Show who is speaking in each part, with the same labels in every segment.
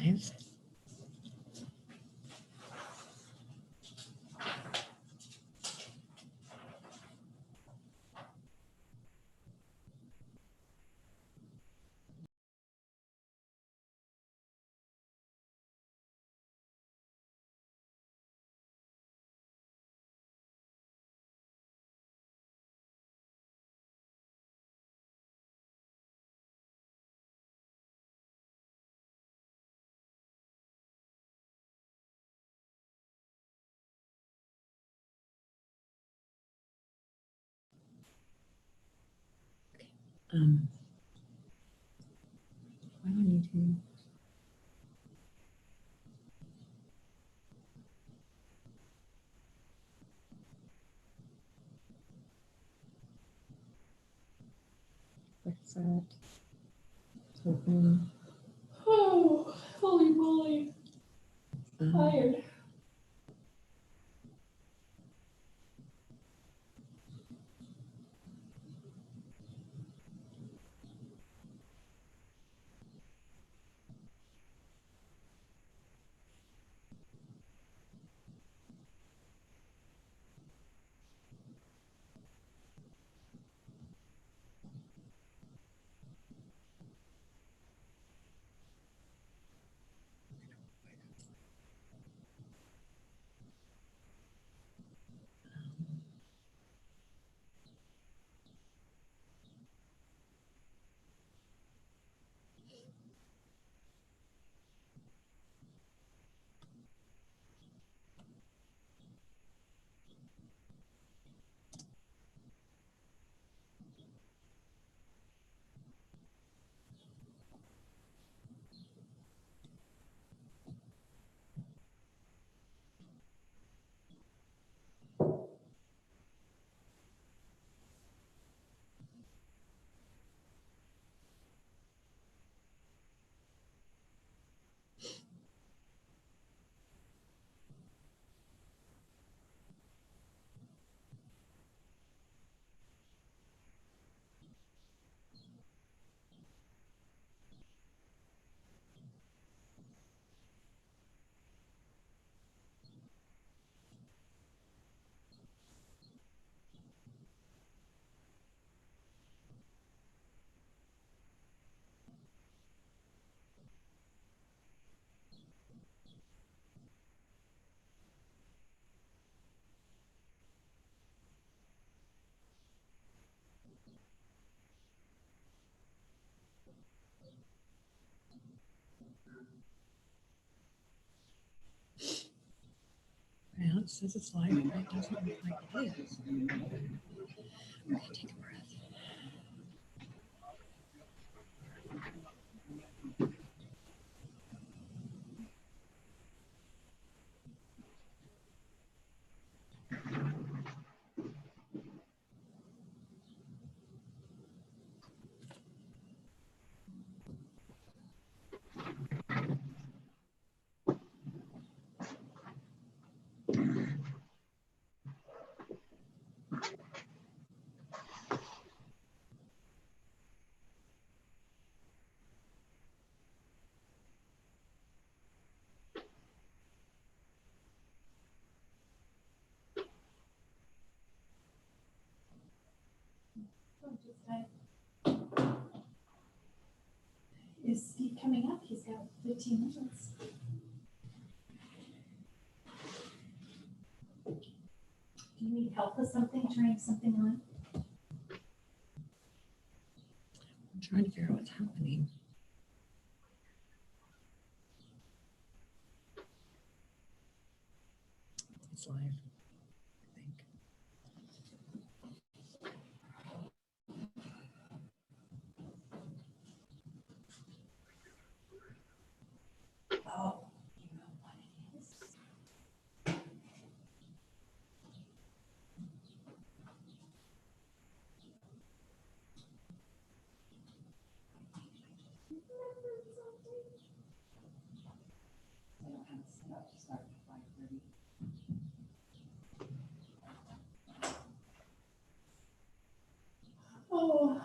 Speaker 1: live. Why do I need to? Fix that. Open.
Speaker 2: Oh, holy moly. Tired.
Speaker 1: Well, it says it's live, but it doesn't look like it is. Okay, take a breath.
Speaker 2: Is Steve coming up? He's got 15 minutes. Do you need help with something, turning something on?
Speaker 1: I'm trying to figure out what's happening. It's live, I think.
Speaker 2: Oh, you know what it is? I don't have it set up to start at 5:30. Oh.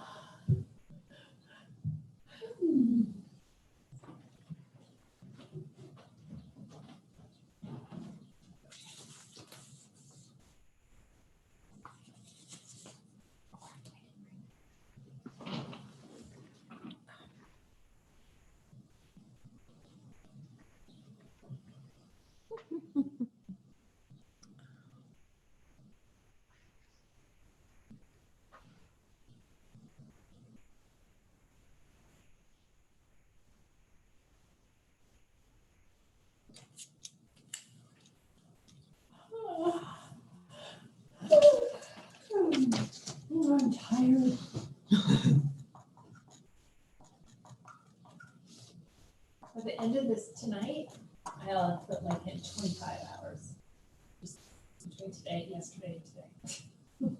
Speaker 3: By the end of this tonight, I'll put like in 25 hours. Just between today, yesterday, and today.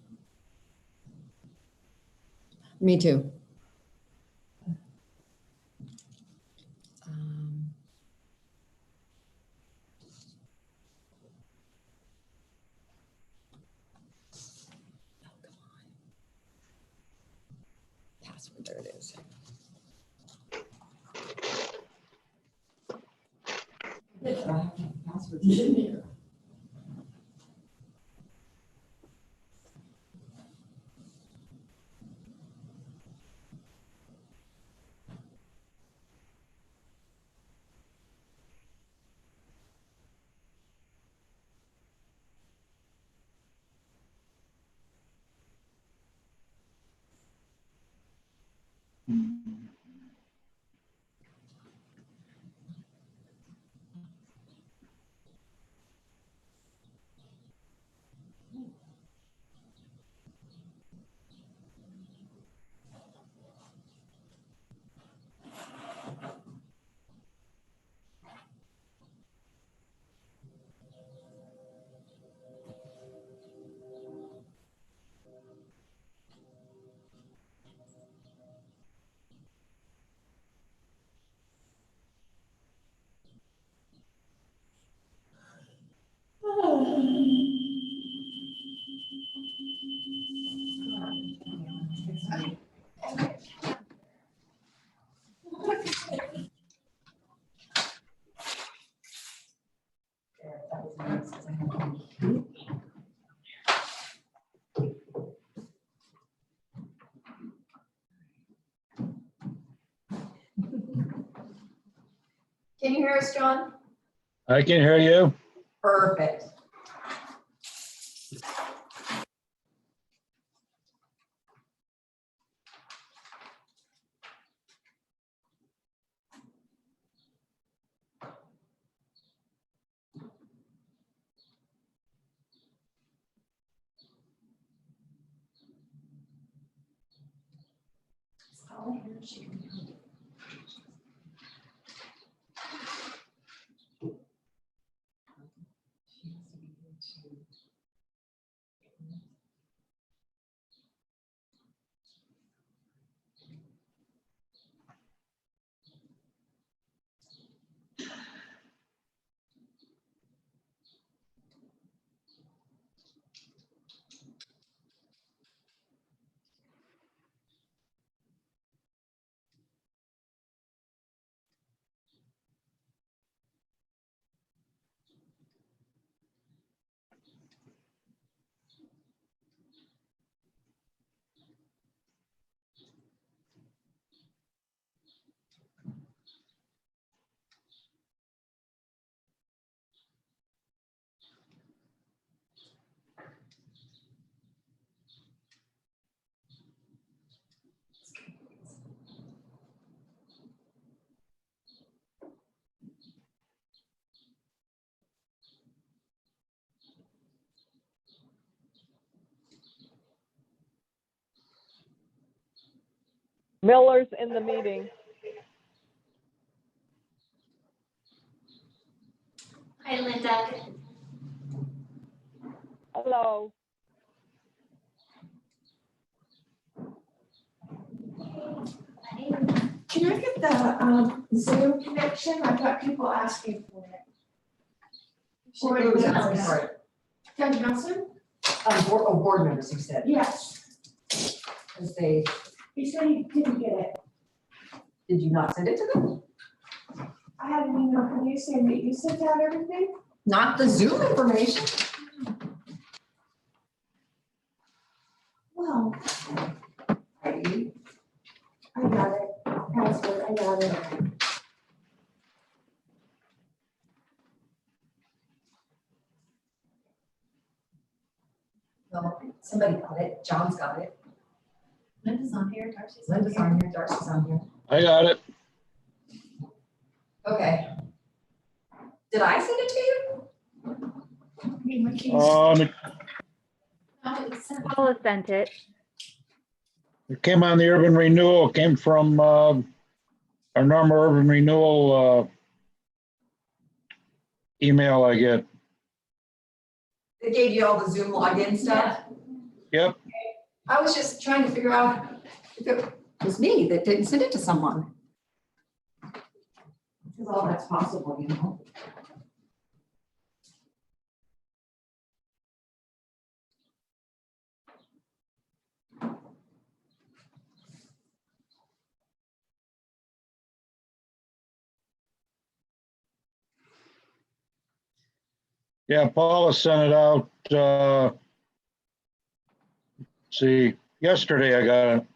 Speaker 1: Me too. Oh, come on. Password, there it is.
Speaker 2: I have to have a password to get in here. That was nice, 'cause I had Can you hear us, John?
Speaker 4: I can hear you.
Speaker 2: Perfect.
Speaker 5: Miller's in the meeting.
Speaker 3: Hi, Linda.
Speaker 5: Hello.
Speaker 6: Can I get the Zoom connection? I've got people asking for it. For
Speaker 2: Who was
Speaker 6: the-
Speaker 2: asking for it?
Speaker 6: Judge Nelson?
Speaker 2: Board members, you said,
Speaker 6: Yes.
Speaker 2: because they,
Speaker 6: He said he didn't get it.
Speaker 2: did you not send it to them?
Speaker 6: I had an email from you saying that you sent out everything.
Speaker 2: Not the Zoom information?
Speaker 6: Well,
Speaker 2: Heidi?
Speaker 6: I got it. Password, I got it.
Speaker 2: No, somebody got it, John's got it,
Speaker 3: Linda's on here, Darcy's on
Speaker 2: Linda's
Speaker 3: here.
Speaker 2: on here, Darcy's on here.
Speaker 4: I got it.
Speaker 2: Okay. Did I send it to you?
Speaker 6: Me, my keys.
Speaker 7: Paula sent it.
Speaker 4: It came on the urban renewal, it came from our a normal urban renewal email I get.
Speaker 2: It gave you all the Zoom login stuff?
Speaker 4: Yep.
Speaker 2: I was just trying to figure out if it was me that didn't send it to someone. Because all that's possible, you know?
Speaker 4: Yeah, Paula sent it out. See, yesterday I got it.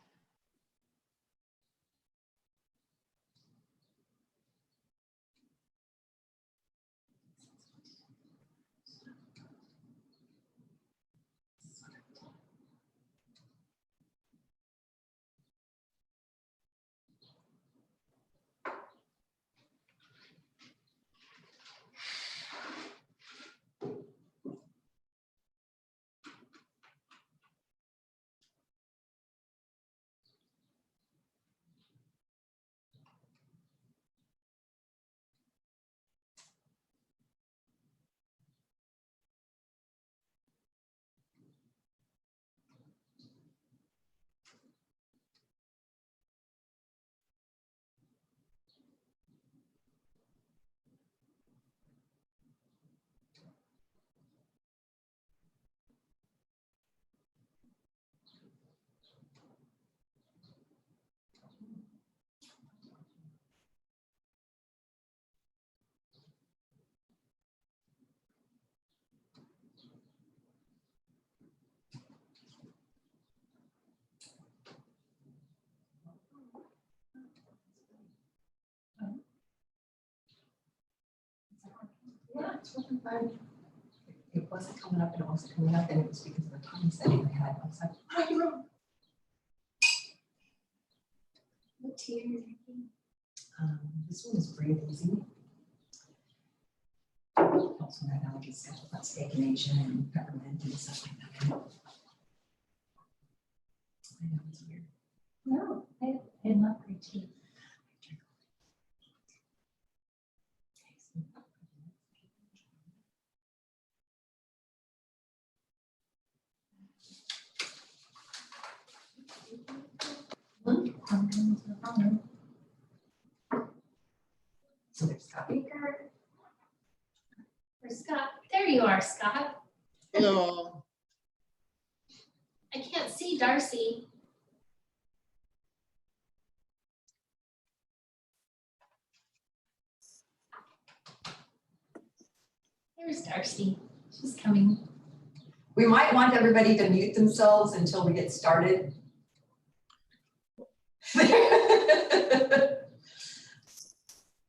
Speaker 2: Yeah, it's working fine. It wasn't coming up, and it wasn't coming up, and it was because of the time setting I had. I was like, "Hi, you."
Speaker 3: What tea are you drinking?
Speaker 2: This one is Breathe Easy. Also had allergy stuff about steak and Asian and peppermint and stuff like that. I know, it's weird.
Speaker 3: No, I love green tea.
Speaker 2: So there's coffee.
Speaker 3: Where's Scott? There you are, Scott.
Speaker 7: Hello.
Speaker 3: I can't see Darcy. There's Darcy. She's coming.
Speaker 2: We might want everybody to mute themselves until we get started.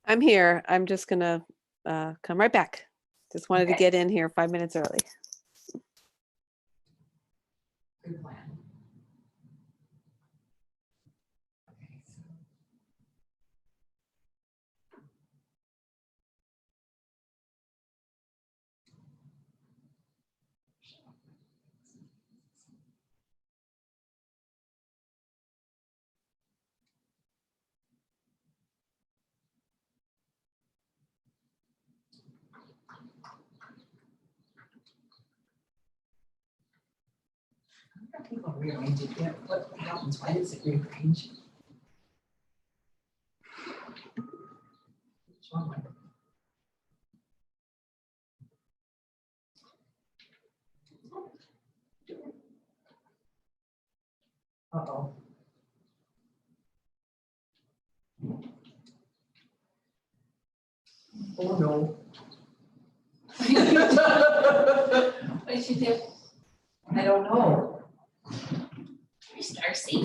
Speaker 8: I'm here. I'm just gonna come right back. Just wanted to
Speaker 2: Okay.
Speaker 8: get in here 5 minutes early.
Speaker 2: Good plan. Okay, so. I wonder if people rearrange it. Yeah, what happens? Why does it rearrange? Which one would- Uh-oh. Oh, no.
Speaker 3: What did you do?
Speaker 2: I don't know.
Speaker 3: There's Darcy.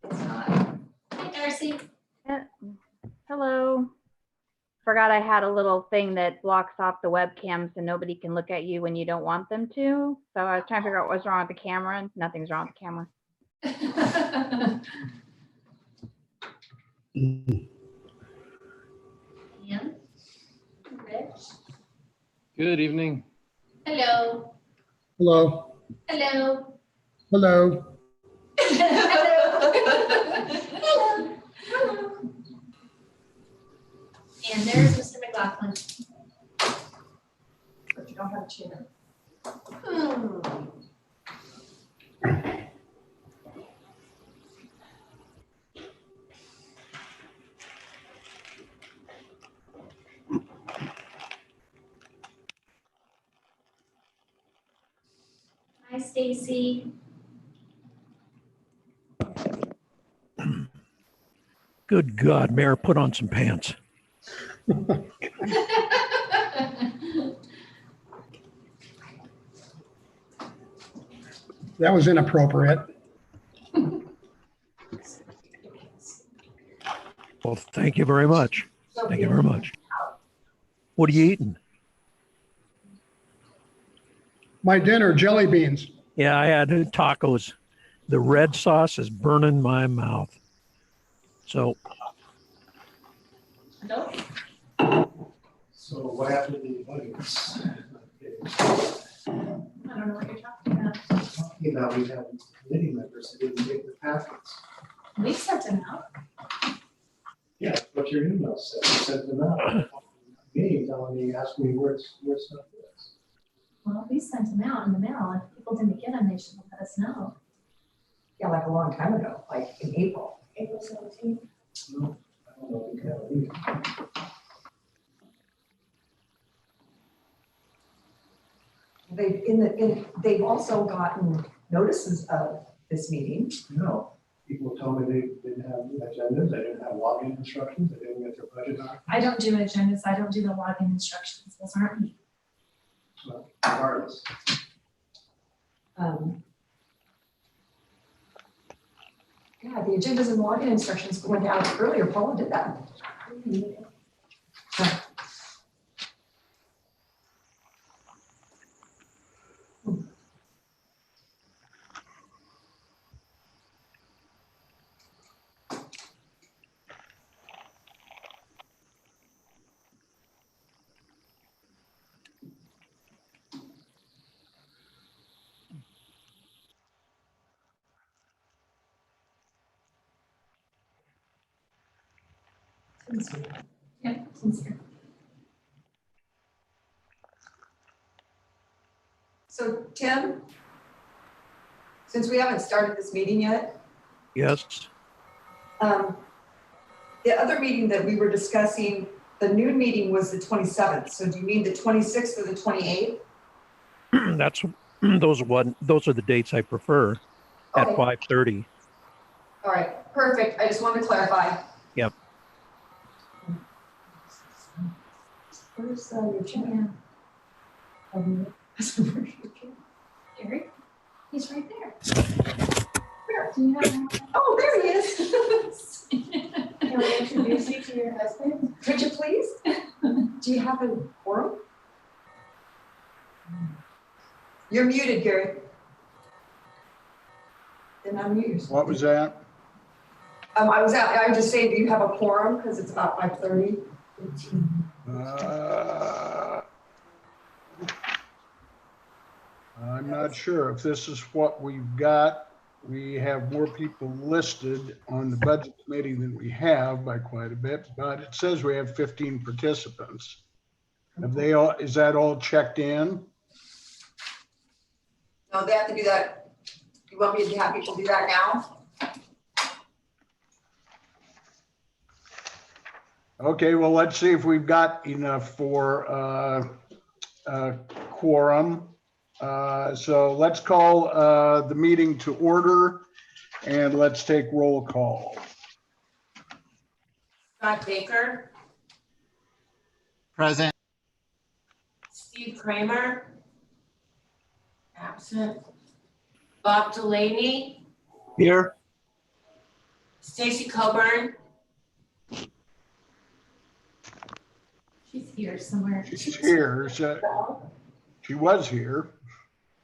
Speaker 2: It's not.
Speaker 3: Hi, Darcy.
Speaker 9: Hello. Forgot I had a little thing that blocks off the webcam so nobody can look at you when you don't want them to. So I was trying to figure out what's wrong with the camera, and nothing's wrong with the camera.
Speaker 3: Ian? Rich?
Speaker 10: Good evening.
Speaker 3: Hello.
Speaker 7: Hello.
Speaker 3: Hello.
Speaker 7: Hello.
Speaker 3: Hello. Hello. And there's Mr. McLaughlin.
Speaker 2: But you don't have a chair.
Speaker 3: Hi, Stacy.
Speaker 11: Good God, Mayor, put on some pants.
Speaker 7: That was inappropriate.
Speaker 11: Well, thank you very much. Thank you very much. What are you eating?
Speaker 7: My dinner, jelly beans.
Speaker 11: Yeah, I had tacos. The red sauce is burning my mouth. So
Speaker 3: Nope.
Speaker 12: So what happened to the budgets?
Speaker 3: I don't know what you're talking about.
Speaker 12: Talking about we have committee members that didn't get the packets.
Speaker 3: We sent them out.
Speaker 12: Yeah, that's what your email said, you sent them out. Me, telling me, asking me where stuff is.
Speaker 3: Well, we sent them out in the mail. If people didn't get them, they should have let us know.
Speaker 2: Yeah, like a long time ago, like in April.
Speaker 3: April 17th.
Speaker 12: No, I don't know if we have it either.
Speaker 2: They've also gotten notices of this meeting.
Speaker 12: No, people told me they didn't have agendas, they didn't have login instructions, they didn't get their budget on.
Speaker 3: I don't do agendas. I don't do the login instructions. Those aren't me.
Speaker 12: Well, regardless.
Speaker 2: Yeah, the agendas and login instructions went out earlier. Paula did that.
Speaker 3: Yep, sincere.
Speaker 2: So Tim, since we haven't started this meeting yet,
Speaker 11: yes,
Speaker 2: the other meeting that we were discussing, the noon meeting was the 27th. So do you mean the 26th or the 28th?
Speaker 11: those are the dates I prefer at
Speaker 2: Okay.
Speaker 11: 5:30.
Speaker 2: All right, perfect. I just wanted to clarify.
Speaker 11: Yep.
Speaker 2: Where's your chair?
Speaker 3: Gary, he's right there. Where? Do you have one?
Speaker 2: Oh, there he is.
Speaker 3: Can we introduce you to your husband?
Speaker 2: Could you please? Do you have a quorum? You're muted, Gary. Then unmute yourself.
Speaker 7: What was that?
Speaker 2: I was just saying, do you have a quorum? Because it's about 5:30.
Speaker 7: I'm not sure if this is what we've got. We have more people listed on the budget committee than we have by quite a bit, but it says we have 15 participants. Have they all, is that all checked in?
Speaker 2: No, they have to do that. You want me to have people do that now?
Speaker 7: Okay, well, let's see if we've got enough for quorum. So let's call the meeting to order and let's take roll call.
Speaker 13: Scott Baker,
Speaker 10: Present.
Speaker 13: Steve Kramer, absent. Bob Delaney,
Speaker 11: Here.
Speaker 13: Stacy Coburn,
Speaker 3: She's here somewhere.
Speaker 7: She's here, so she was here.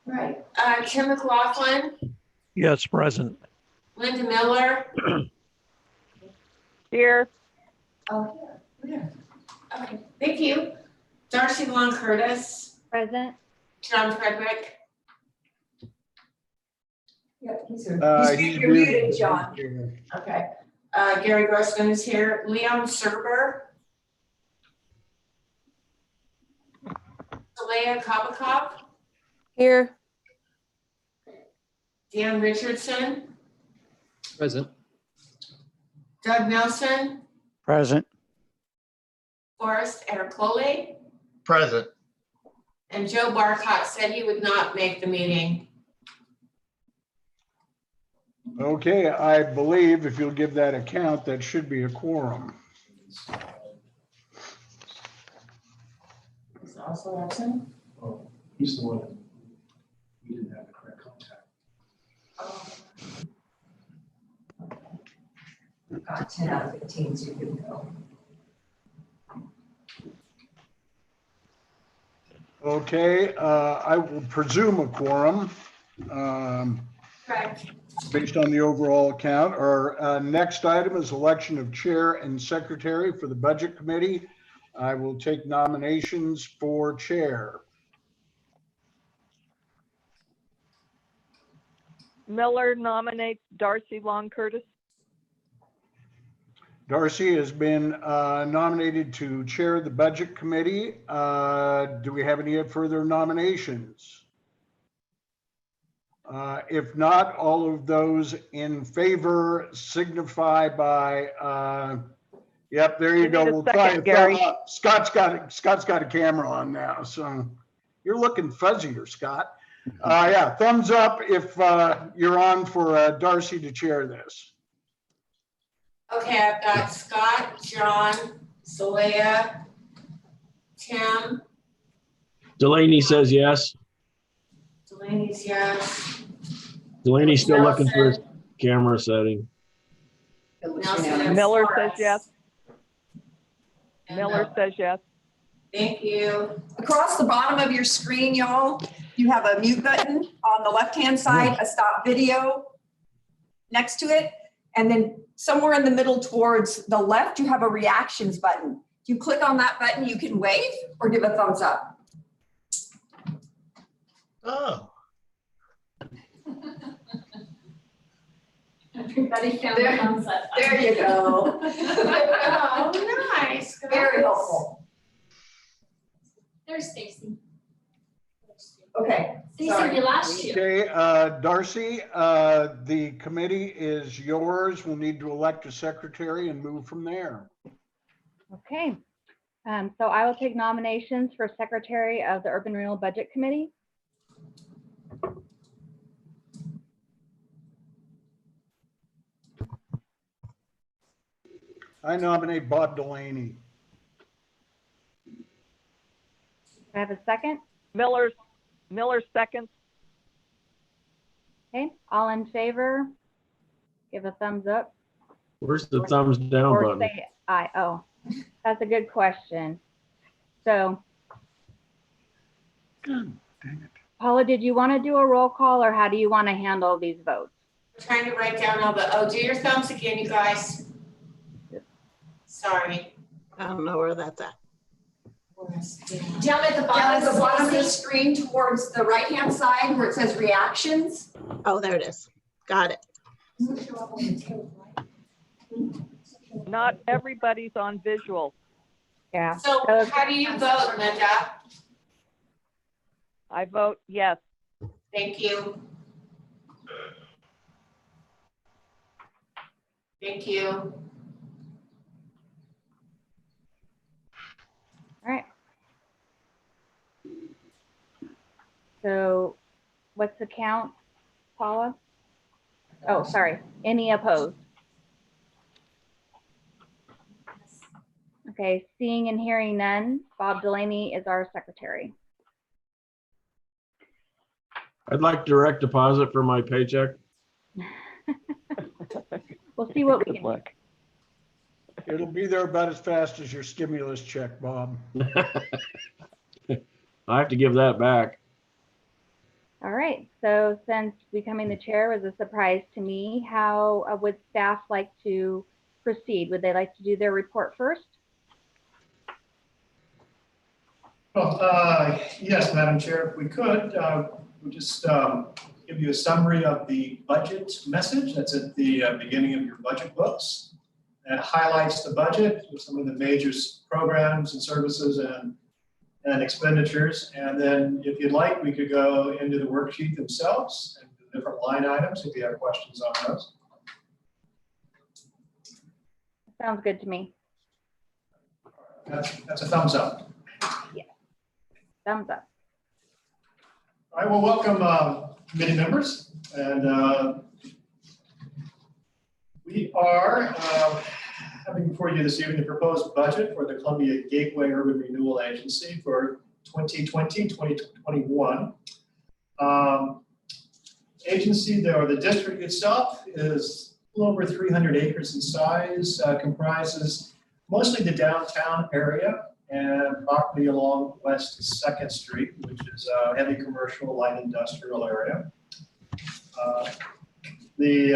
Speaker 3: Right.
Speaker 13: Tim McLaughlin,
Speaker 11: Yes, present.
Speaker 13: Linda Miller,
Speaker 5: Here.
Speaker 2: Oh, yeah.
Speaker 13: okay, thank you. Darcy Long Curtis,
Speaker 9: Present.
Speaker 13: John Frederick,
Speaker 2: Yeah, he's here.
Speaker 7: He's
Speaker 2: You're muted, John.
Speaker 7: here.
Speaker 13: okay. Gary Grossman is here. Leon Serber, Saleha Kabakov,
Speaker 8: Here.
Speaker 13: Dan Richardson,
Speaker 10: Present.
Speaker 13: Doug Nelson,
Speaker 11: Present.
Speaker 13: Forrest Ercole,
Speaker 14: Present.
Speaker 13: and Joe Barcott said he would not make the meeting.
Speaker 7: Okay, I believe if you'll give that a count, that should be a quorum.
Speaker 2: Is also absent?
Speaker 12: Oh, he's the one that we didn't have the correct contact.
Speaker 2: Got 10 out of 15, so you can go.
Speaker 7: Okay, I will presume a quorum.
Speaker 13: Correct.
Speaker 7: Based on the overall count. Our next item is election of chair and secretary for the budget committee. I will take nominations for chair.
Speaker 5: Miller nominates Darcy Long Curtis.
Speaker 7: Darcy has been nominated to chair the budget committee. Do we have any further nominations? If not, all of those in favor signify by, yep, there you go.
Speaker 5: need a
Speaker 7: We'll
Speaker 5: second,
Speaker 7: try a
Speaker 5: Gary.
Speaker 7: thumb up. Scott's got a camera on now, so you're looking fuzzier, Scott. Yeah, thumbs up if you're on for Darcy to chair this.
Speaker 13: Okay, I've got Scott, John, Saleha, Tim,
Speaker 10: Delaney says yes.
Speaker 13: Delaney's yes.
Speaker 10: Delaney's still looking for his camera setting.
Speaker 13: Nelson,
Speaker 5: Miller says
Speaker 13: Forrest.
Speaker 5: yes.
Speaker 13: And
Speaker 5: Miller says yes.
Speaker 13: Thank you.
Speaker 15: Across the bottom of your screen, y'all, you have a mute button on the left-hand side, a stop video next to it. And then somewhere in the middle towards the left, you have a reactions button. If you click on that button, you can wave or give a thumbs up.
Speaker 14: Oh.
Speaker 9: Everybody found
Speaker 15: There-
Speaker 9: the thumbs up.
Speaker 15: There you go.
Speaker 13: Oh, nice.
Speaker 15: Very helpful.
Speaker 3: There's Stacy.
Speaker 15: Okay.
Speaker 3: Stacy,
Speaker 15: Sorry.
Speaker 3: we lost you.
Speaker 7: Okay, Darcy, the committee is yours. We'll need to elect a secretary and move from there.
Speaker 9: Okay. So I will take nominations for secretary of the Urban Renewal Budget Committee.
Speaker 7: I nominate Bob Delaney.
Speaker 9: Do I have a second?
Speaker 5: Miller seconds.
Speaker 9: Okay, all in favor? Give a thumbs up
Speaker 10: Where's the thumbs down
Speaker 9: or
Speaker 10: button?
Speaker 9: say aye. Oh, that's a good question. So
Speaker 7: Dang it.
Speaker 9: Paula, did you want to do a roll call or how do you want to handle these votes?
Speaker 13: I'm trying to write down all the, do your thumbs again, you guys. Sorry.
Speaker 14: I don't know where that's at.
Speaker 15: Down at the bottom of the screen towards the right-hand side where it says reactions.
Speaker 14: Oh, there it is. Got it.
Speaker 5: Not everybody's on visual.
Speaker 9: Yeah.
Speaker 13: So how do you vote, Linda?
Speaker 5: I vote yes.
Speaker 13: Thank you. Thank you.
Speaker 9: All right. So what's the count, Paula? Oh, sorry. Any opposed? Okay, seeing and hearing none, Bob Delaney is our secretary.
Speaker 10: I'd like direct deposit for my paycheck.
Speaker 9: We'll see what we
Speaker 5: Good
Speaker 9: can do.
Speaker 5: luck.
Speaker 7: It'll be there about as fast as your stimulus check, Bob.
Speaker 10: I have to give that back.
Speaker 9: All right, so since becoming the chair was a surprise to me, how would staff like to proceed? Would they like to do their report first?
Speaker 12: Well, yes, Madam Chair, if we could, we'll just give you a summary of the budget message that's at the beginning of your budget books. That highlights the budget with some of the major programs and services and and expenditures. And then if you'd like, we could go into the worksheet themselves and the different line items if you have questions on those.
Speaker 9: Sounds good to me.
Speaker 12: That's a thumbs up.
Speaker 9: Yeah. Thumbs up.
Speaker 12: All right, well, welcome committee members. And we are having before you this evening the proposed budget for the Columbia Gateway Urban Renewal Agency for 2020-2021. Agency, or the district itself, is a little over 300 acres in size, comprises mostly the downtown area and property along West 2nd Street, which is a heavy commercial, light industrial area. The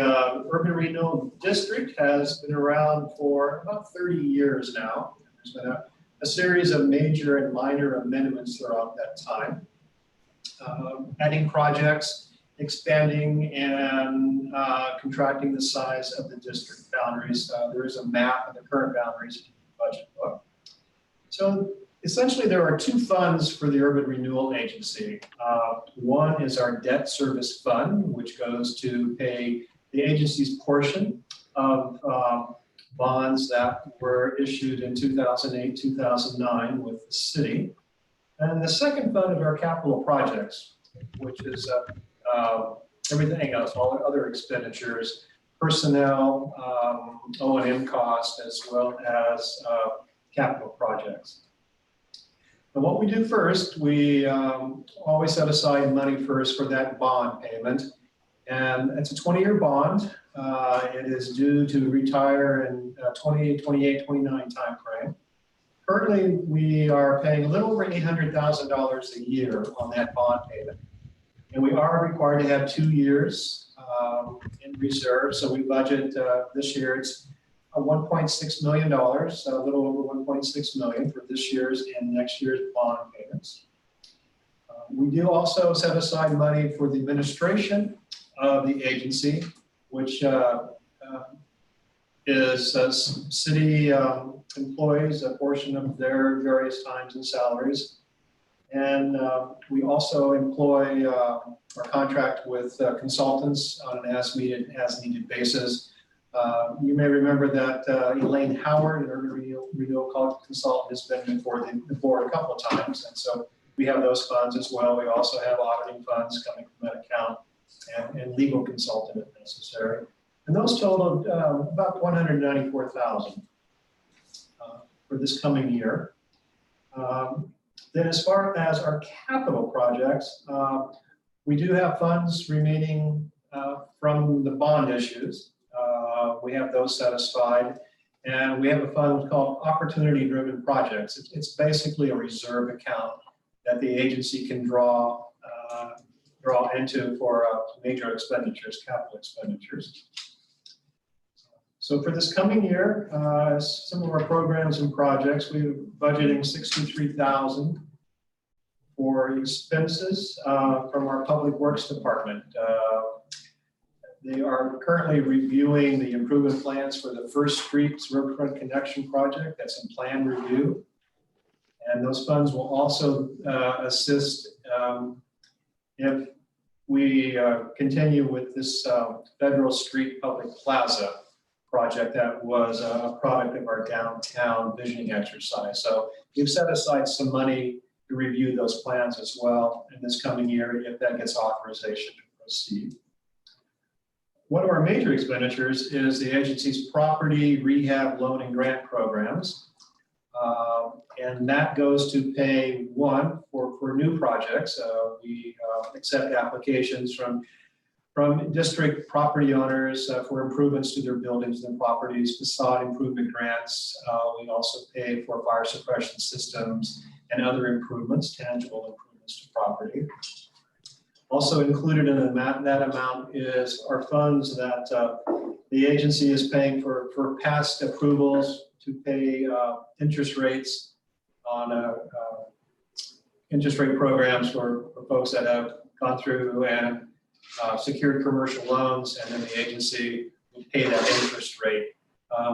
Speaker 12: Urban Renewal District has been around for about 30 years now. There's been a series of major and minor amendments throughout that time, adding projects, expanding and contracting the size of the district boundaries. There is a map of the current boundaries in the budget book. So essentially there are two funds for the Urban Renewal Agency. One is our debt service fund, which goes to pay the agency's portion of bonds that were issued in 2008, 2009 with the city. And the second fund is our capital projects, which is everything else, all the other expenditures, personnel, O&M costs, as well as capital projects. And what we do first, we always set aside money first for that bond payment. And it's a 20-year bond. It is due to retire in 28, 29 timeframe. Currently, we are paying a little over $800,000 a year on that bond payment. And we are required to have 2 years in reserve. So we budget this year, it's $1.6 million, so a little over $1.6 million for this year's and next year's bond payments. We do also set aside money for the administration of the agency, which is city employees, a portion of their various times and salaries. And we also employ or contract with consultants on an as needed basis. You may remember that Elaine Howard, an urban renewal consultant, has been before the board a couple of times. And so we have those funds as well. We also have auditing funds coming from that account and legal consultant if necessary. And those totaled about $194,000 for this coming year. Then as far as our capital projects, we do have funds remaining from the bond issues. We have those set aside, and we have a fund called Opportunity Driven Projects. It's basically a reserve account that the agency can draw into for major expenditures, capital expenditures. So for this coming year, some of our programs and projects, we're budgeting $63,000 for expenses from our Public Works Department. They are currently reviewing the improvement plans for the First Streets Riverfront Connection project. That's in plan review. And those funds will also assist if we continue with this Federal Street Public Plaza project that was a product of our downtown visioning exercise. So we've set aside some money to review those plans as well in this coming year if that gets authorization to proceed. One of our major expenditures is the agency's property rehab loan and grant programs. And that goes to pay for new projects. We accept applications from district property owners for improvements to their buildings and properties, facade improvement grants. We also pay for fire suppression systems and other improvements, tangible improvements to property. Also included in that amount is our funds that the agency is paying for past approvals to pay interest rates on interest rate programs for folks that have gone through and secured commercial loans, and then the agency will pay that interest rate.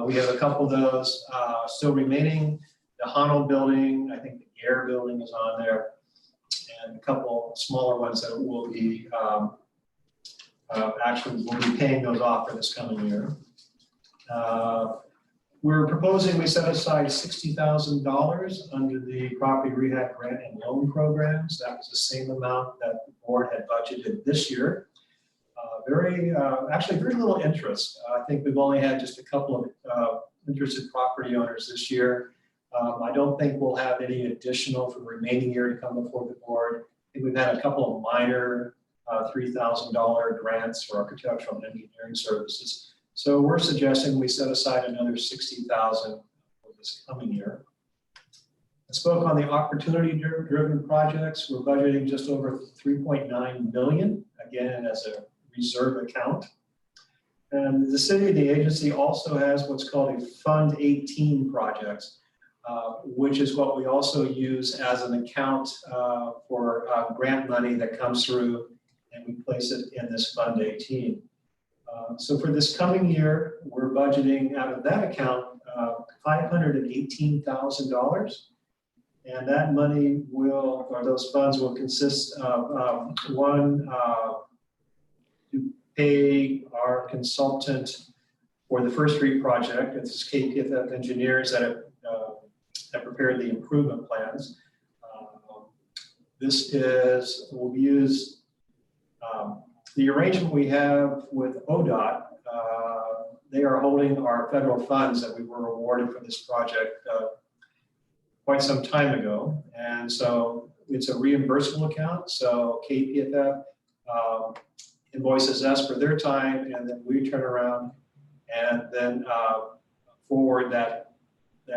Speaker 12: We have a couple of those still remaining the Honnold building, I think the Air building is on there, and a couple smaller ones that will be actually we'll be paying those off for this coming year. We're proposing we set aside $60,000 under the property rehab grant and loan programs. That was the same amount that the board had budgeted this year. Actually very little interest. I think we've only had just a couple of interested property owners this year. I don't think we'll have any additional for the remaining year to come before the board. I think we've had a couple of minor $3,000 grants for architectural and engineering services. So we're suggesting we set aside another $60,000 for this coming year. I spoke on the opportunity-driven projects. We're budgeting just over $3.9 million, again, as a reserve account. And the city, the agency also has what's called a Fund 18 projects, which is what we also use as an account for grant money that comes through, and we place it in this Fund 18. So for this coming year, we're budgeting out of that account $518,000. And that money will, or those funds will consist of to pay our consultant for the First Street project. It's KPFF engineers that have prepared the improvement plans. This will be used. The arrangement we have with ODOT, they are holding our federal funds that we were awarded for this project quite some time ago. And so it's a reimbursable account. So KPFF invoices us for their time, and then we turn around and then forward that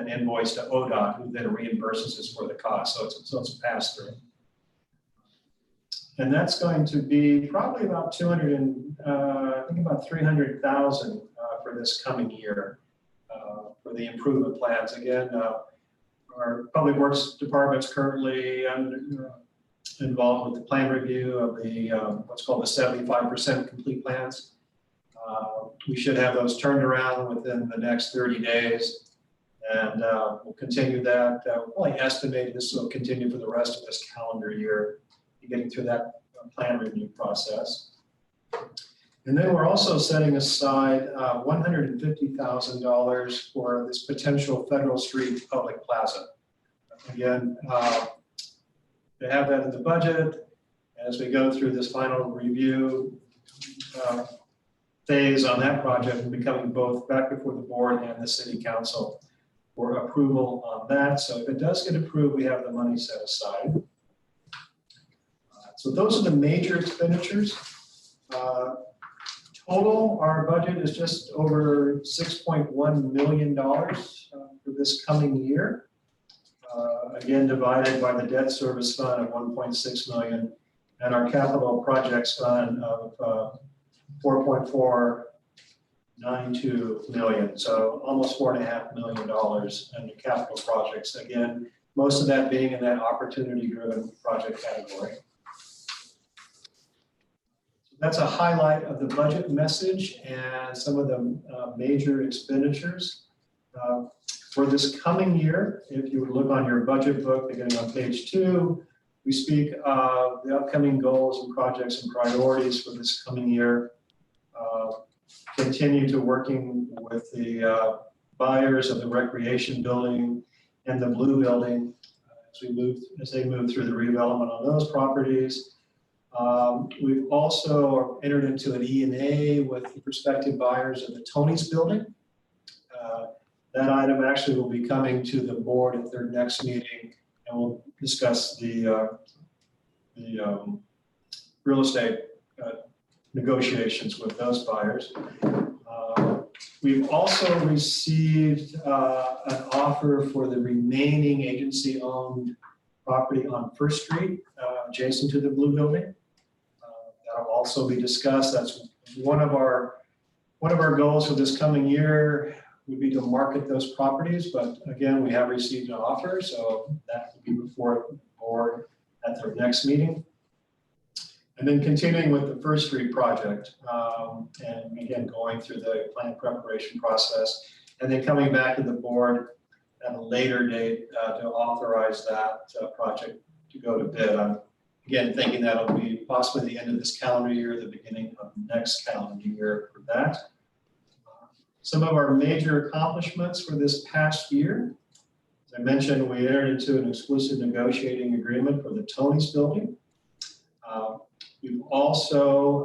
Speaker 12: invoice to ODOT, who then reimburses us for the cost. So it's a pass through. And that's going to be probably about I think about 300,000 for this coming year for the improvement plans. Again, our public works department's currently involved with the plan review of the what's called the 75% complete plans. We should have those turned around within the next 30 days. And we'll continue that. We'll estimate this will continue for the rest of this calendar year, getting through that plan review process. And then we're also setting aside $150,000 for this potential Federal Street public plaza. Again, they have that in the budget. As we go through this final review phase on that project, we'll be coming both back before the board and the city council for approval on that. So if it does get approved, we have the money set aside. So those are the major expenditures. Total, our budget is just over $6.1 million for this coming year. Again, divided by the debt service fund of $1.6 million and our capital projects fund of $4.492 million. So almost $4.5 million under capital projects. Again, most of that being in that opportunity-driven project category. That's a highlight of the budget message and some of the major expenditures. For this coming year, if you would look on your budget book, beginning on page 2, we speak of the upcoming goals and projects and priorities for this coming year. Continue to working with the buyers of the recreation building and the blue building as they move through the redevelopment on those properties. We've also entered into an E&A with the prospective buyers of the Tony's building. That item actually will be coming to the board at their next meeting, and we'll discuss the real estate negotiations with those buyers. We've also received an offer for the remaining agency-owned property on First Street, adjacent to the blue building. That'll also be discussed. That's one of our goals for this coming year would be to market those properties. But again, we have received an offer, so that will be before the board at their next meeting. And then continuing with the First Street project, and again, going through the plan preparation process, and then coming back to the board at a later date to authorize that project to go to bid. I'm again thinking that'll be possibly the end of this calendar year, the beginning of next calendar year for that. Some of our major accomplishments for this past year. As I mentioned, we entered into an exclusive negotiating agreement for the Tony's building. We've also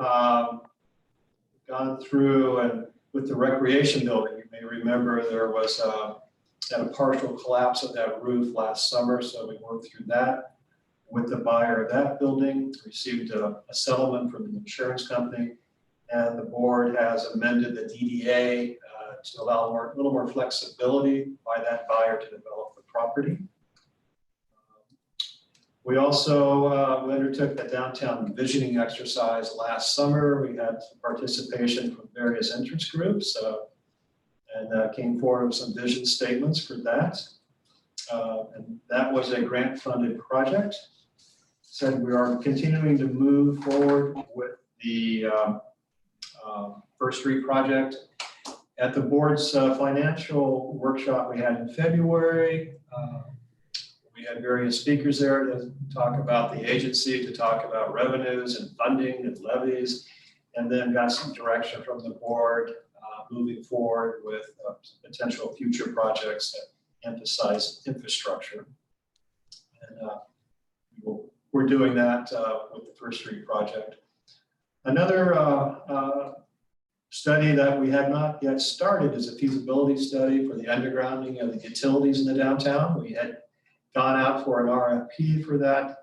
Speaker 12: gone through and with the recreation building, you may remember there was a partial collapse of that roof last summer. So we worked through that with the buyer of that building, received a settlement from the insurance company, and the board has amended the DDA to allow a little more flexibility by that buyer to develop the property. We also undertook the downtown visioning exercise last summer. We had some participation from various interest groups and came forward with some vision statements for that. And that was a grant-funded project. Said we are continuing to move forward with the First Street project. At the board's financial workshop we had in February, we had various speakers there to talk about the agency, to talk about revenues and funding and levies, and then got some direction from the board moving forward with potential future projects that emphasize infrastructure. And we're doing that with the First Street project. Another study that we have not yet started is a feasibility study for the undergrounding of the utilities in the downtown. We had gone out for an RFP for that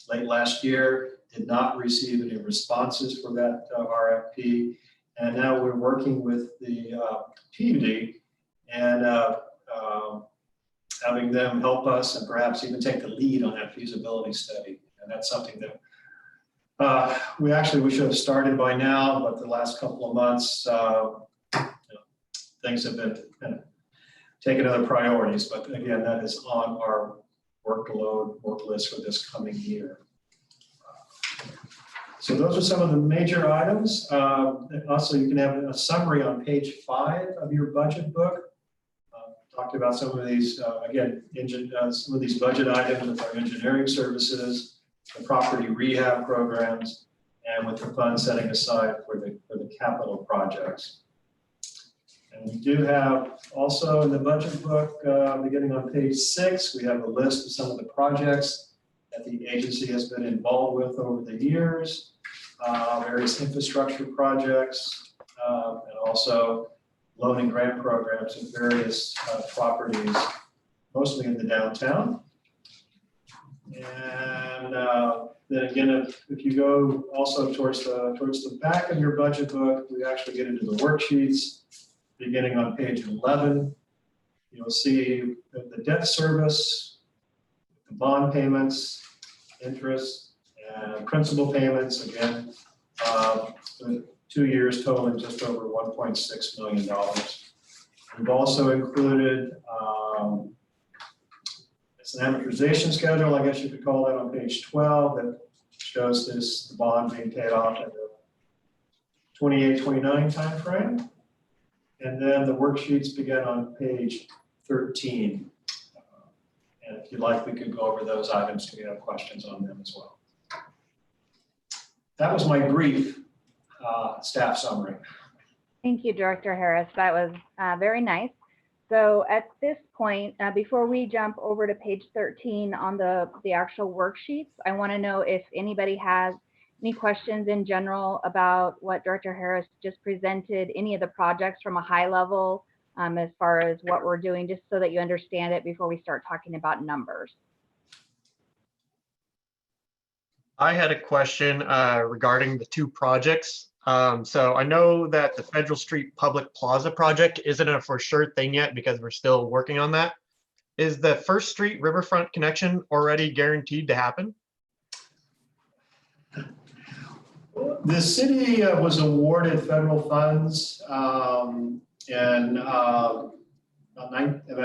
Speaker 12: late last year, did not receive any responses for that RFP. And now we're working with the PUD and having them help us and perhaps even take the lead on that feasibility study. And that's something that we should have started by now, but the last couple of months, things have been kind of taking other priorities. But again, that is on our work list for this coming year. So those are some of the major items. Also, you can have a summary on page 5 of your budget book. Talked about some of these, again, some of these budget items with our engineering services, the property rehab programs, and with the funds setting aside for the capital projects. And we do have also in the budget book, beginning on page 6, we have a list of some of the projects that the agency has been involved with over the years, various infrastructure projects, and also loan and grant programs in various properties, mostly in the downtown. And then again, if you go also towards the back of your budget book, we actually get into the worksheets. Beginning on page 11, you'll see the debt service, the bond payments, interest, and principal payments. Again, 2 years totaling just over $1.6 million. We've also included it's an amortization schedule, I guess you could call that, on page 12 that shows the bond being paid off in the 28-29 timeframe. And then the worksheets begin on page 13. And if you'd like, we could go over those items if you have questions on them as well. That was my brief staff summary.
Speaker 9: Thank you, Director Harris. That was very nice. So at this point, before we jump over to page 13 on the actual worksheets, I want to know if anybody has any questions in general about what Director Harris just presented, any of the projects from a high level as far as what we're doing, just so that you understand it before we start talking about numbers.
Speaker 16: I had a question regarding the 2 projects. So I know that the Federal Street Public Plaza project isn't a for sure thing yet because we're still working on that. Is the First Street Riverfront connection already guaranteed to happen?
Speaker 12: The city was awarded federal funds in about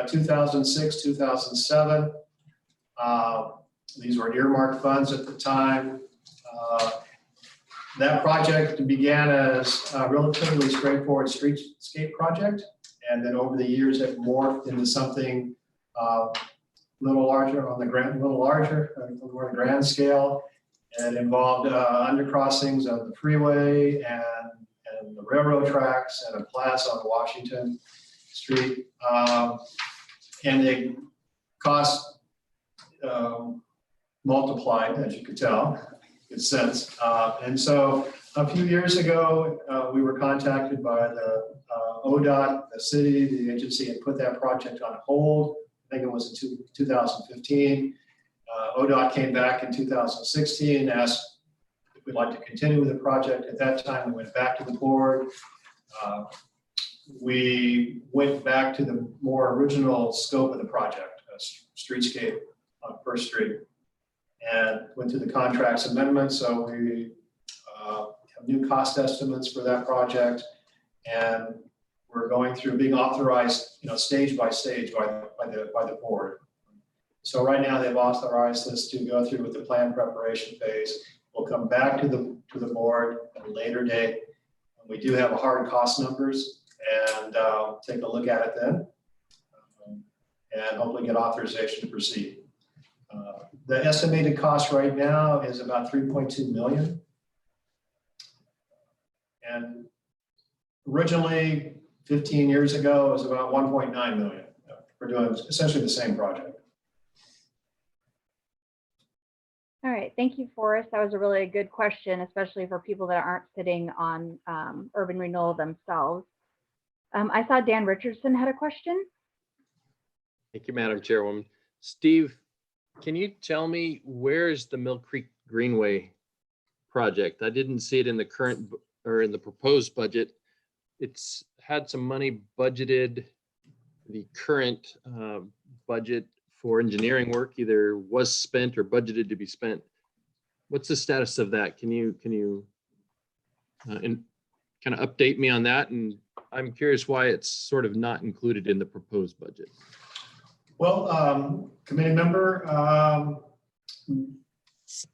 Speaker 12: 2006, 2007. These were earmarked funds at the time. That project began as a relatively straightforward streetscape project, And then over the years, it morphed into something little larger on the grand, more grand scale. And it involved undercrossings of the freeway and the railroad tracks and a plaza on Washington Street. And the cost multiplied, as you could tell, in sense. And so a few years ago, we were contacted by the ODOT, the city, the agency, and put that project on hold. I think it was in 2015. ODOT came back in 2016 and asked if we'd like to continue with the project. At that time, we went back to the board. We went back to the more original scope of the project, streetscape on First Street, and went through the contracts amendment. So we have new cost estimates for that project, and we're going through being authorized, stage by stage by the board. So right now they've authorized us to go through with the plan preparation phase. We'll come back to the board at a later date. We do have hard cost numbers, and take a look at it then, and hopefully get authorization to proceed. The estimated cost right now is about 3.2 million. And originally, 15 years ago, it was about 1.9 million. We're doing essentially the same project.
Speaker 9: All right, thank you, Forrest. That was a really good question, especially for people that aren't sitting on urban renewal themselves. I saw Dan Richardson had a question.
Speaker 17: Thank you, Madam Chairwoman. Steve, can you tell me where's the Mill Creek Greenway project? I didn't see it in the current or in the proposed budget. It's had some money budgeted. The current budget for engineering work either was spent or budgeted to be spent. What's the status of that? Can you kind of update me on that? And I'm curious why it's sort of not included in the proposed budget.
Speaker 12: Well, committee member,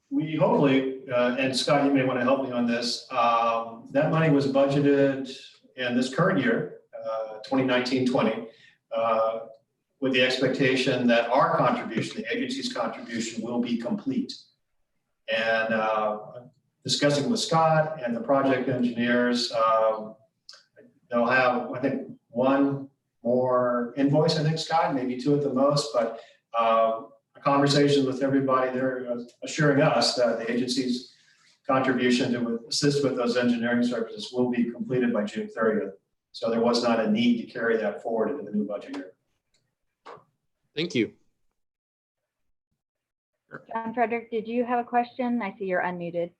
Speaker 12: we hopefully, and Scott, you may want to help me on this. That money was budgeted in this current year, 2019-20, with the expectation that our contribution, the agency's contribution, will be complete. And discussing with Scott and the project engineers, they'll have, I think, one more invoice, I think, Scott, maybe two at the most, but a conversation with everybody, they're assuring us that the agency's contribution to assist with those engineering services will be completed by June 30th. So there was not a need to carry that forward into the new budget year.
Speaker 17: Thank you.
Speaker 9: John Frederick, did you have a question? I see you're unmuted.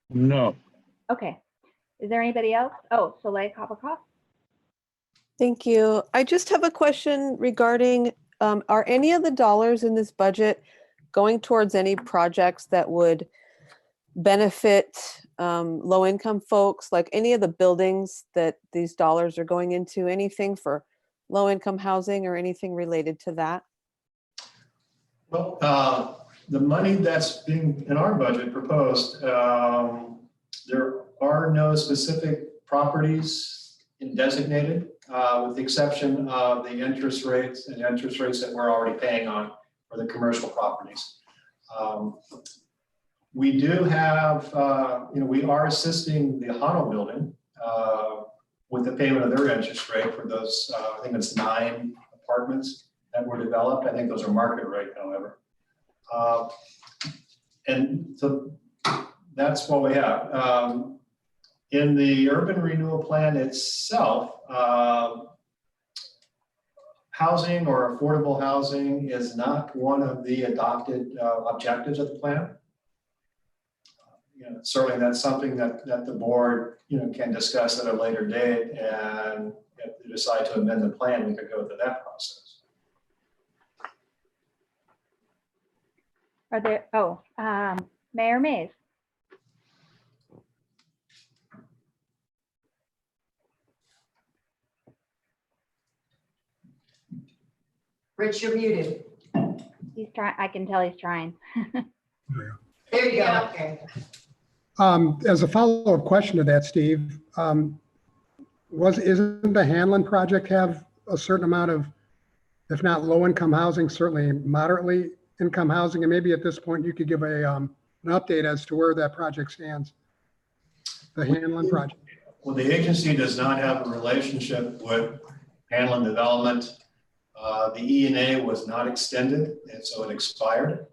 Speaker 4: No.
Speaker 9: Okay. Is there anybody else? Oh, Soleil Kapakov.
Speaker 8: Thank you. I just have a question regarding, are any of the dollars in this budget going towards any projects that would benefit low-income folks, like any of the buildings that these dollars are going into, anything for low-income housing or anything related to that?
Speaker 12: Well, the money that's being in our budget proposed, there are no specific properties designated, with the exception of the interest rates that we're already paying on for the commercial properties. We do have, we are assisting the Hano building with the payment of their interest rate for those, I think it's 9 apartments that were developed. I think those are market rate, however. And so that's what we have. In the urban renewal plan itself, housing or affordable housing is not one of the adopted objectives of the plan. Certainly that's something that the board can discuss at a later date, and if they decide to amend the plan, we could go through that process.
Speaker 9: Are there, Mayor Mays.
Speaker 15: Rich, you're muted.
Speaker 9: He's trying, I can tell he's trying.
Speaker 15: There you go. Okay.
Speaker 18: As a follow-up question to that, Steve, Isn't the Hanlon project have a certain amount of, if not low-income housing, certainly moderately income housing? And maybe at this point, you could give an update as to where that project stands, the Hanlon project.
Speaker 12: Well, the agency does not have a relationship with Hanlon Development. The E&A was not extended, and so it expired.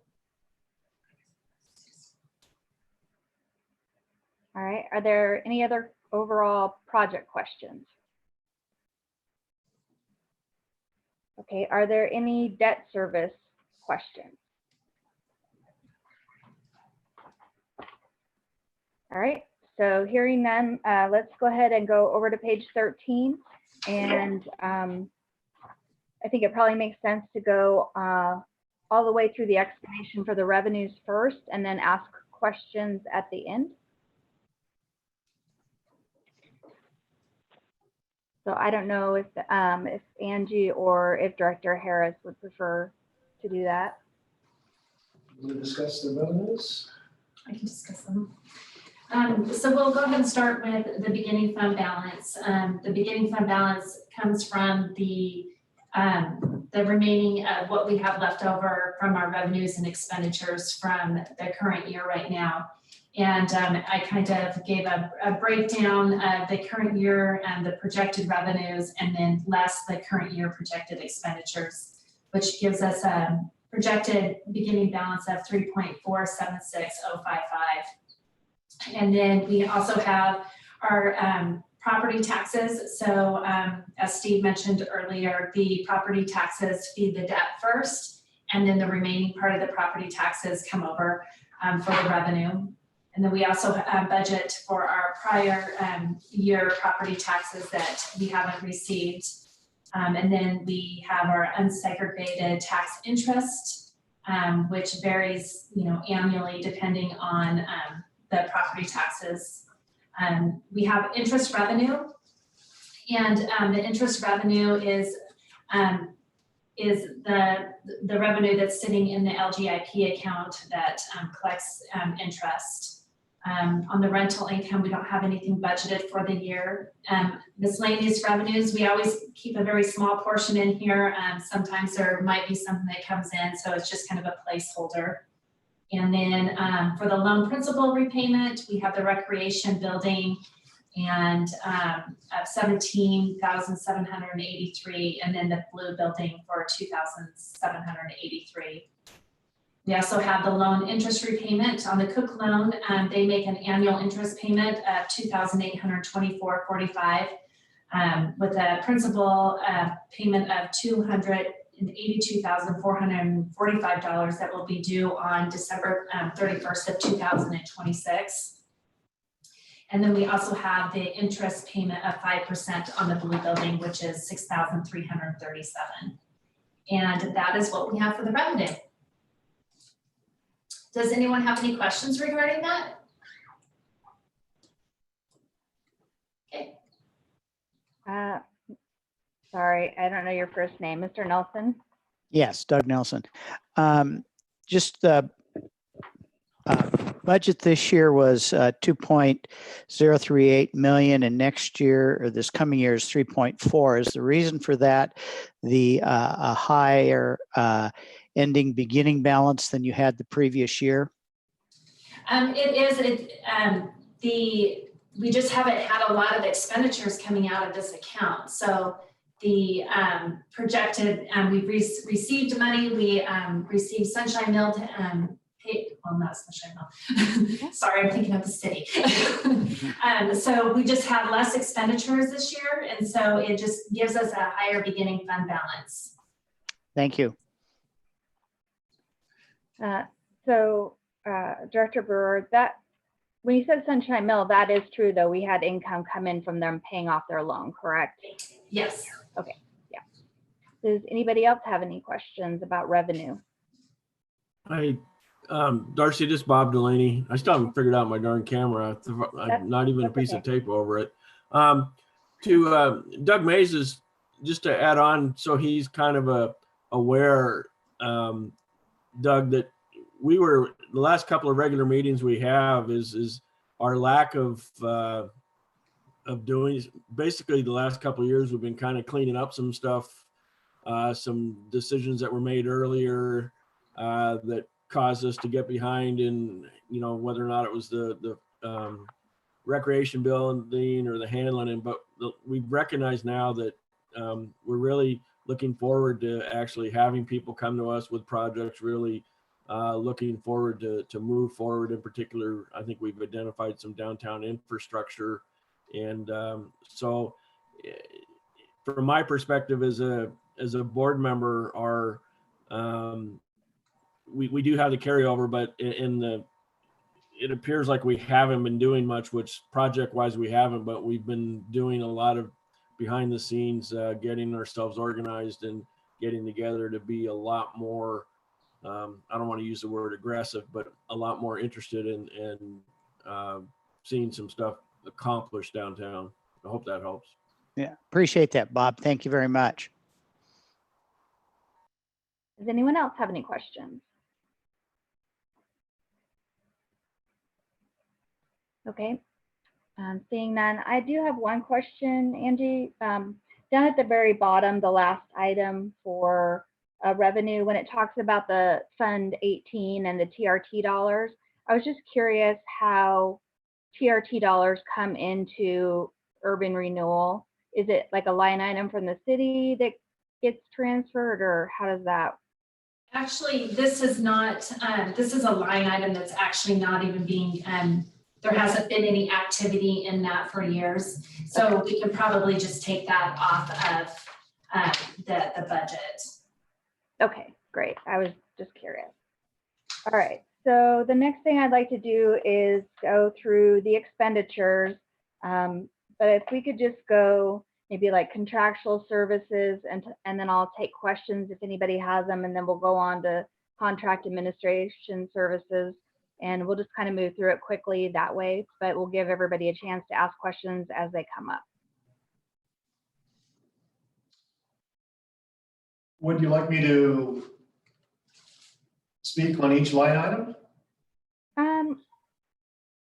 Speaker 9: All right, are there any other overall project questions? Okay, are there any debt service questions? All right, so hearing none, let's go ahead and go over to page 13. And I think it probably makes sense to go all the way through the explanation for the revenues first and then ask questions at the end. So I don't know if Angie or if Director Harris would prefer to do that.
Speaker 12: We'll discuss the revenues.
Speaker 3: I can discuss them. So we'll go ahead and start with the beginning fund balance. The beginning fund balance comes from the remaining of what we have left over from our revenues and expenditures from the current year right now. And I kind of gave a breakdown of the current year and the projected revenues, and then less the current year projected expenditures, which gives us a projected beginning balance of 3.476055. And then we also have our property taxes. So as Steve mentioned earlier, the property taxes feed the debt first, and then the remaining part of the property taxes come over for the revenue. And then we also budget for our prior year property taxes that we haven't received. And then we have our unsegregated tax interest, which varies, annually depending on the property taxes. We have interest revenue, and the interest revenue is the revenue that's sitting in the LGIP account that collects interest. On the rental income, we don't have anything budgeted for the year. Miscellaneous revenues, we always keep a very small portion in here. Sometimes there might be something that comes in, so it's just kind of a placeholder. And then for the loan principal repayment, we have the recreation building and 17,783, and then the blue building for 2,783. We also have the loan interest repayment on the Cook loan. They make an annual interest payment of $2,824.45 with a principal payment of $282,445 that will be due on December 31st of 2026. And then we also have the interest payment of 5% on the blue building, which is $6,337. And that is what we have for the revenue. Does anyone have any questions regarding that? Okay.
Speaker 9: Sorry, I don't know your first name, Mr. Nelson.
Speaker 19: Yes, Doug Nelson. Just the budget this year was 2.038 million, and next year, or this coming year, is 3.4. Is the reason for that the a higher ending beginning balance than you had the previous year?
Speaker 3: We just haven't had a lot of expenditures coming out of this account. So the projected, we've received money. We received Sunshine Mill, well, not Sunshine Mill. Sorry, I'm thinking of the city. So we just had less expenditures this year, and so it just gives us a higher beginning fund balance.
Speaker 19: Thank you.
Speaker 9: Director Brewer, that when you said Sunshine Mill, that is true though. We had income come in from them paying off their loan, correct?
Speaker 3: Yes.
Speaker 9: Okay, yeah. Does anybody else have any questions about revenue?
Speaker 10: Darcy, this is Bob Delaney. I still haven't figured out my darn camera. Not even a piece of tape over it. To Doug Mays, just to add on, so he's kind of aware, Doug, that we were, the last couple of regular meetings we have is our lack of of doing, basically the last couple of years, we've been kind of cleaning up some stuff, some decisions that were made earlier that caused us to get behind in, you know, whether or not it was the recreation building or the Hanlon, but we recognize now that we're really looking forward to actually having people come to us with projects, really looking forward to move forward. In particular, I think we've identified some downtown infrastructure. And so from my perspective as a board member, we do have the carryover, but it appears like we haven't been doing much, which project wise we haven't, but we've been doing a lot of behind the scenes, getting ourselves organized and getting together to be a lot more, I don't want to use the word aggressive, but a lot more interested in seeing some stuff accomplished downtown. I hope that helps.
Speaker 19: Yeah, appreciate that, Bob. Thank you very much.
Speaker 9: Does anyone else have any questions? Okay, seeing none, I do have one question, Angie. Down at the very bottom, the last item for revenue, when it talks about the Fund 18 and the TRT dollars, I was just curious how TRT dollars come into urban renewal. Is it like a line item from the city that gets transferred, or how does that?
Speaker 3: Actually, this is not, this is a line item that's actually not even being, there hasn't been any activity in that for years. So we could probably just take that off of the budget.
Speaker 9: Okay, great. I was just curious. All right, so the next thing I'd like to do is go through the expenditures. But if we could just go maybe like contractual services, and then I'll take questions if anybody has them, and then we'll go on to contract administration services, and we'll just kind of move through it quickly that way, but we'll give everybody a chance to ask questions as they come up.
Speaker 12: Would you like me to speak on each line item?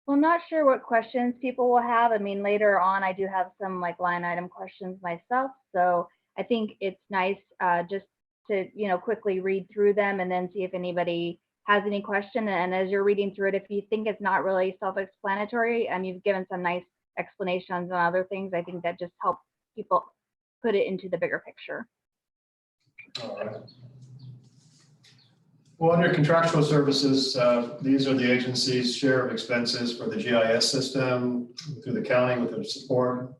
Speaker 9: Well, not sure what questions people will have. I mean, later on, I do have some like line item questions myself. So I think it's nice just to, you know, quickly read through them and then see if anybody has any question. And as you're reading through it, if you think it's not really self-explanatory, you've given some nice explanations on other things, I think that just helps people put it into the bigger picture.
Speaker 12: All right. Well, under contractual services, these are the agency's share of expenses for the GIS system through the county with their support,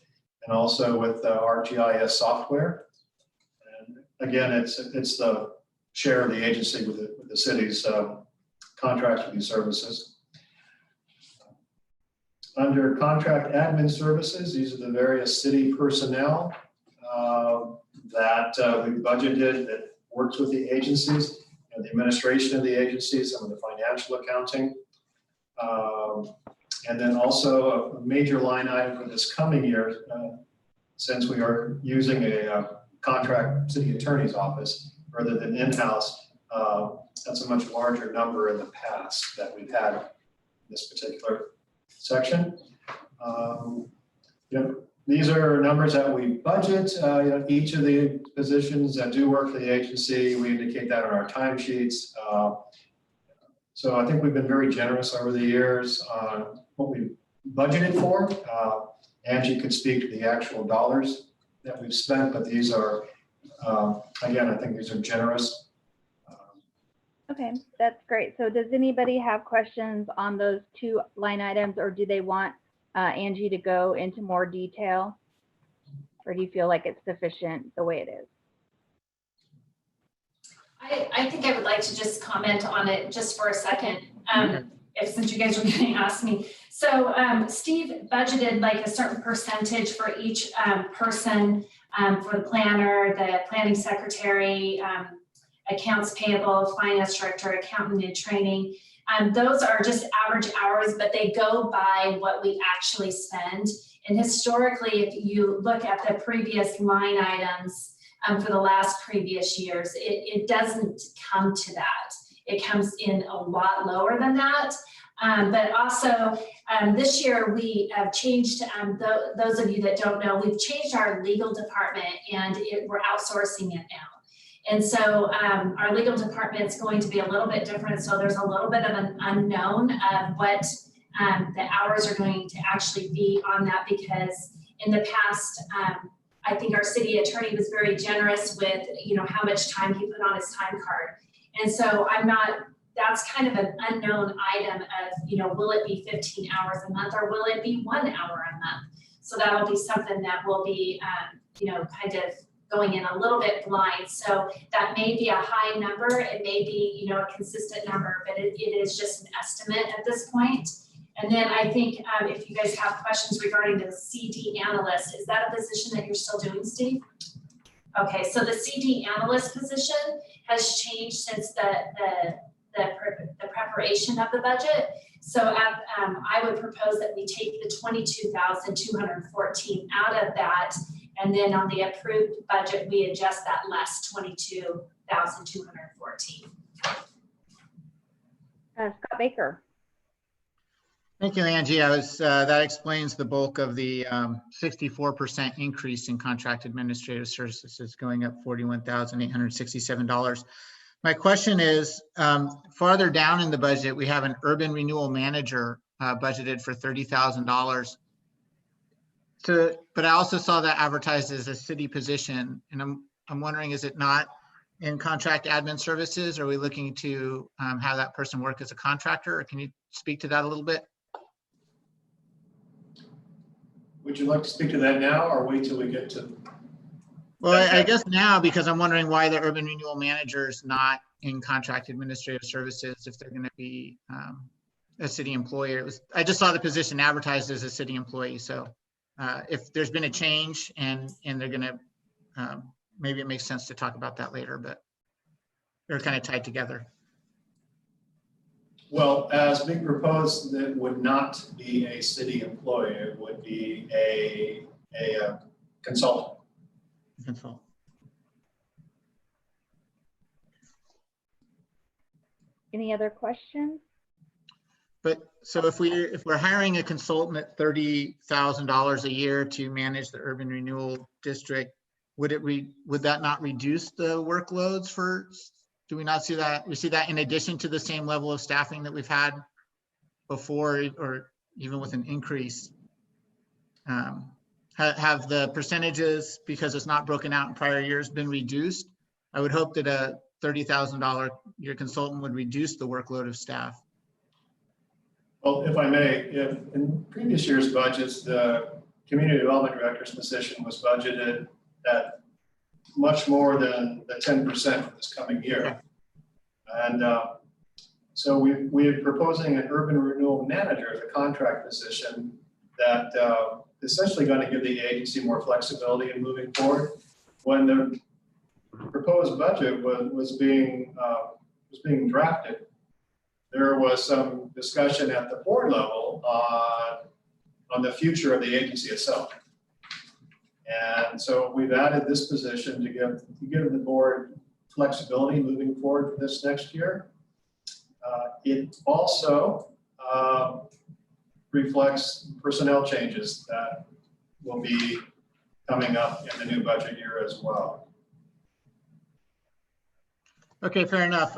Speaker 12: and also with our GIS software. And again, it's the share of the agency with the city's contracts with these services. Under contract admin services, these are the various city personnel that we budgeted that works with the agencies. The administration of the agency, some of the financial accounting, and then also a major line item for this coming year, since we are using a contract city attorney's office rather than in-house. That's a much larger number in the past that we've had in this particular section. These are numbers that we budget. Each of the positions that do work for the agency, we indicate that on our timesheets. So I think we've been very generous over the years on what we budgeted for. Angie could speak to the actual dollars that we've spent, but these are, again, I think these are generous.
Speaker 9: Okay, that's great. So does anybody have questions on those two line items, or do they want Angie to go into more detail, or do you feel like it's sufficient the way it is?
Speaker 3: I think I would like to just comment on it just for a second, since you guys are going to ask me. So Steve budgeted like a certain percentage for each person, for the planner, the planning secretary, accounts payable, finance director, accountant in training. Those are just average hours, but they go by what we actually spend. And historically, if you look at the previous line items for the last previous years, it doesn't come to that. It comes in a lot lower than that. But also, this year we have changed, those of you that don't know, we've changed our legal department and we're outsourcing it now. And so our legal department's going to be a little bit different. So there's a little bit of an unknown of what the hours are going to actually be on that, because in the past, I think our city attorney was very generous with, how much time he put on his time card. And so that's kind of an unknown item of, will it be 15 hours a month or will it be 1 hour a month? So that'll be something that will be, kind of going in a little bit blind. So that may be a high number. It may be, a consistent number, but it is just an estimate at this point. And then I think if you guys have questions regarding the CD analyst, is that a position that you're still doing, Steve? Okay, so the CD analyst position has changed since the preparation of the budget. So I would propose that we take the 22,214 out of that, and then on the approved budget, we adjust that less 22,214.
Speaker 9: Scott Baker.
Speaker 20: Thank you, Angie. That explains the bulk of the 64% increase in contract administrative services, going up $41,867. My question is, farther down in the budget, we have an urban renewal manager budgeted for $30,000. So, but I also saw that advertised as a city position, and I'm wondering, is it not in contract admin services? Are we looking to have that person work as a contractor, or can you speak to that a little bit?
Speaker 12: Would you like to speak to that now or wait till we get to?
Speaker 20: Well, I guess now, because I'm wondering why the urban renewal manager is not in contract administrative services if they're going to be a city employee. I just saw the position advertised as a city employee. So if there's been a change and they're going to, maybe it makes sense to talk about that later, but they're kind of tied together.
Speaker 12: Well, as being proposed, that would not be a city employee. It would be a consultant.
Speaker 20: Consultant.
Speaker 9: Any other questions?
Speaker 20: But so if we're hiring a consultant at $30,000 a year to manage the urban renewal district, would that not reduce the workloads for? Do we not see that? We see that in addition to the same level of staffing that we've had before, or even with an increase. Have the percentages, because it's not broken out in prior years, been reduced? I would hope that a $30,000 year consultant would reduce the workload of staff.
Speaker 12: Well, if I may, if in previous year's budgets, the community development director's position was budgeted at much more than the 10% for this coming year. And so we're proposing an urban renewal manager as a contract position that essentially going to give the agency more flexibility in moving forward. When the proposed budget was being drafted, there was some discussion at the board level on the future of the agency itself. And so we've added this position to give the board flexibility moving forward for this next year. It also reflects personnel changes that will be coming up in the new budget year as well.
Speaker 20: Okay, fair enough.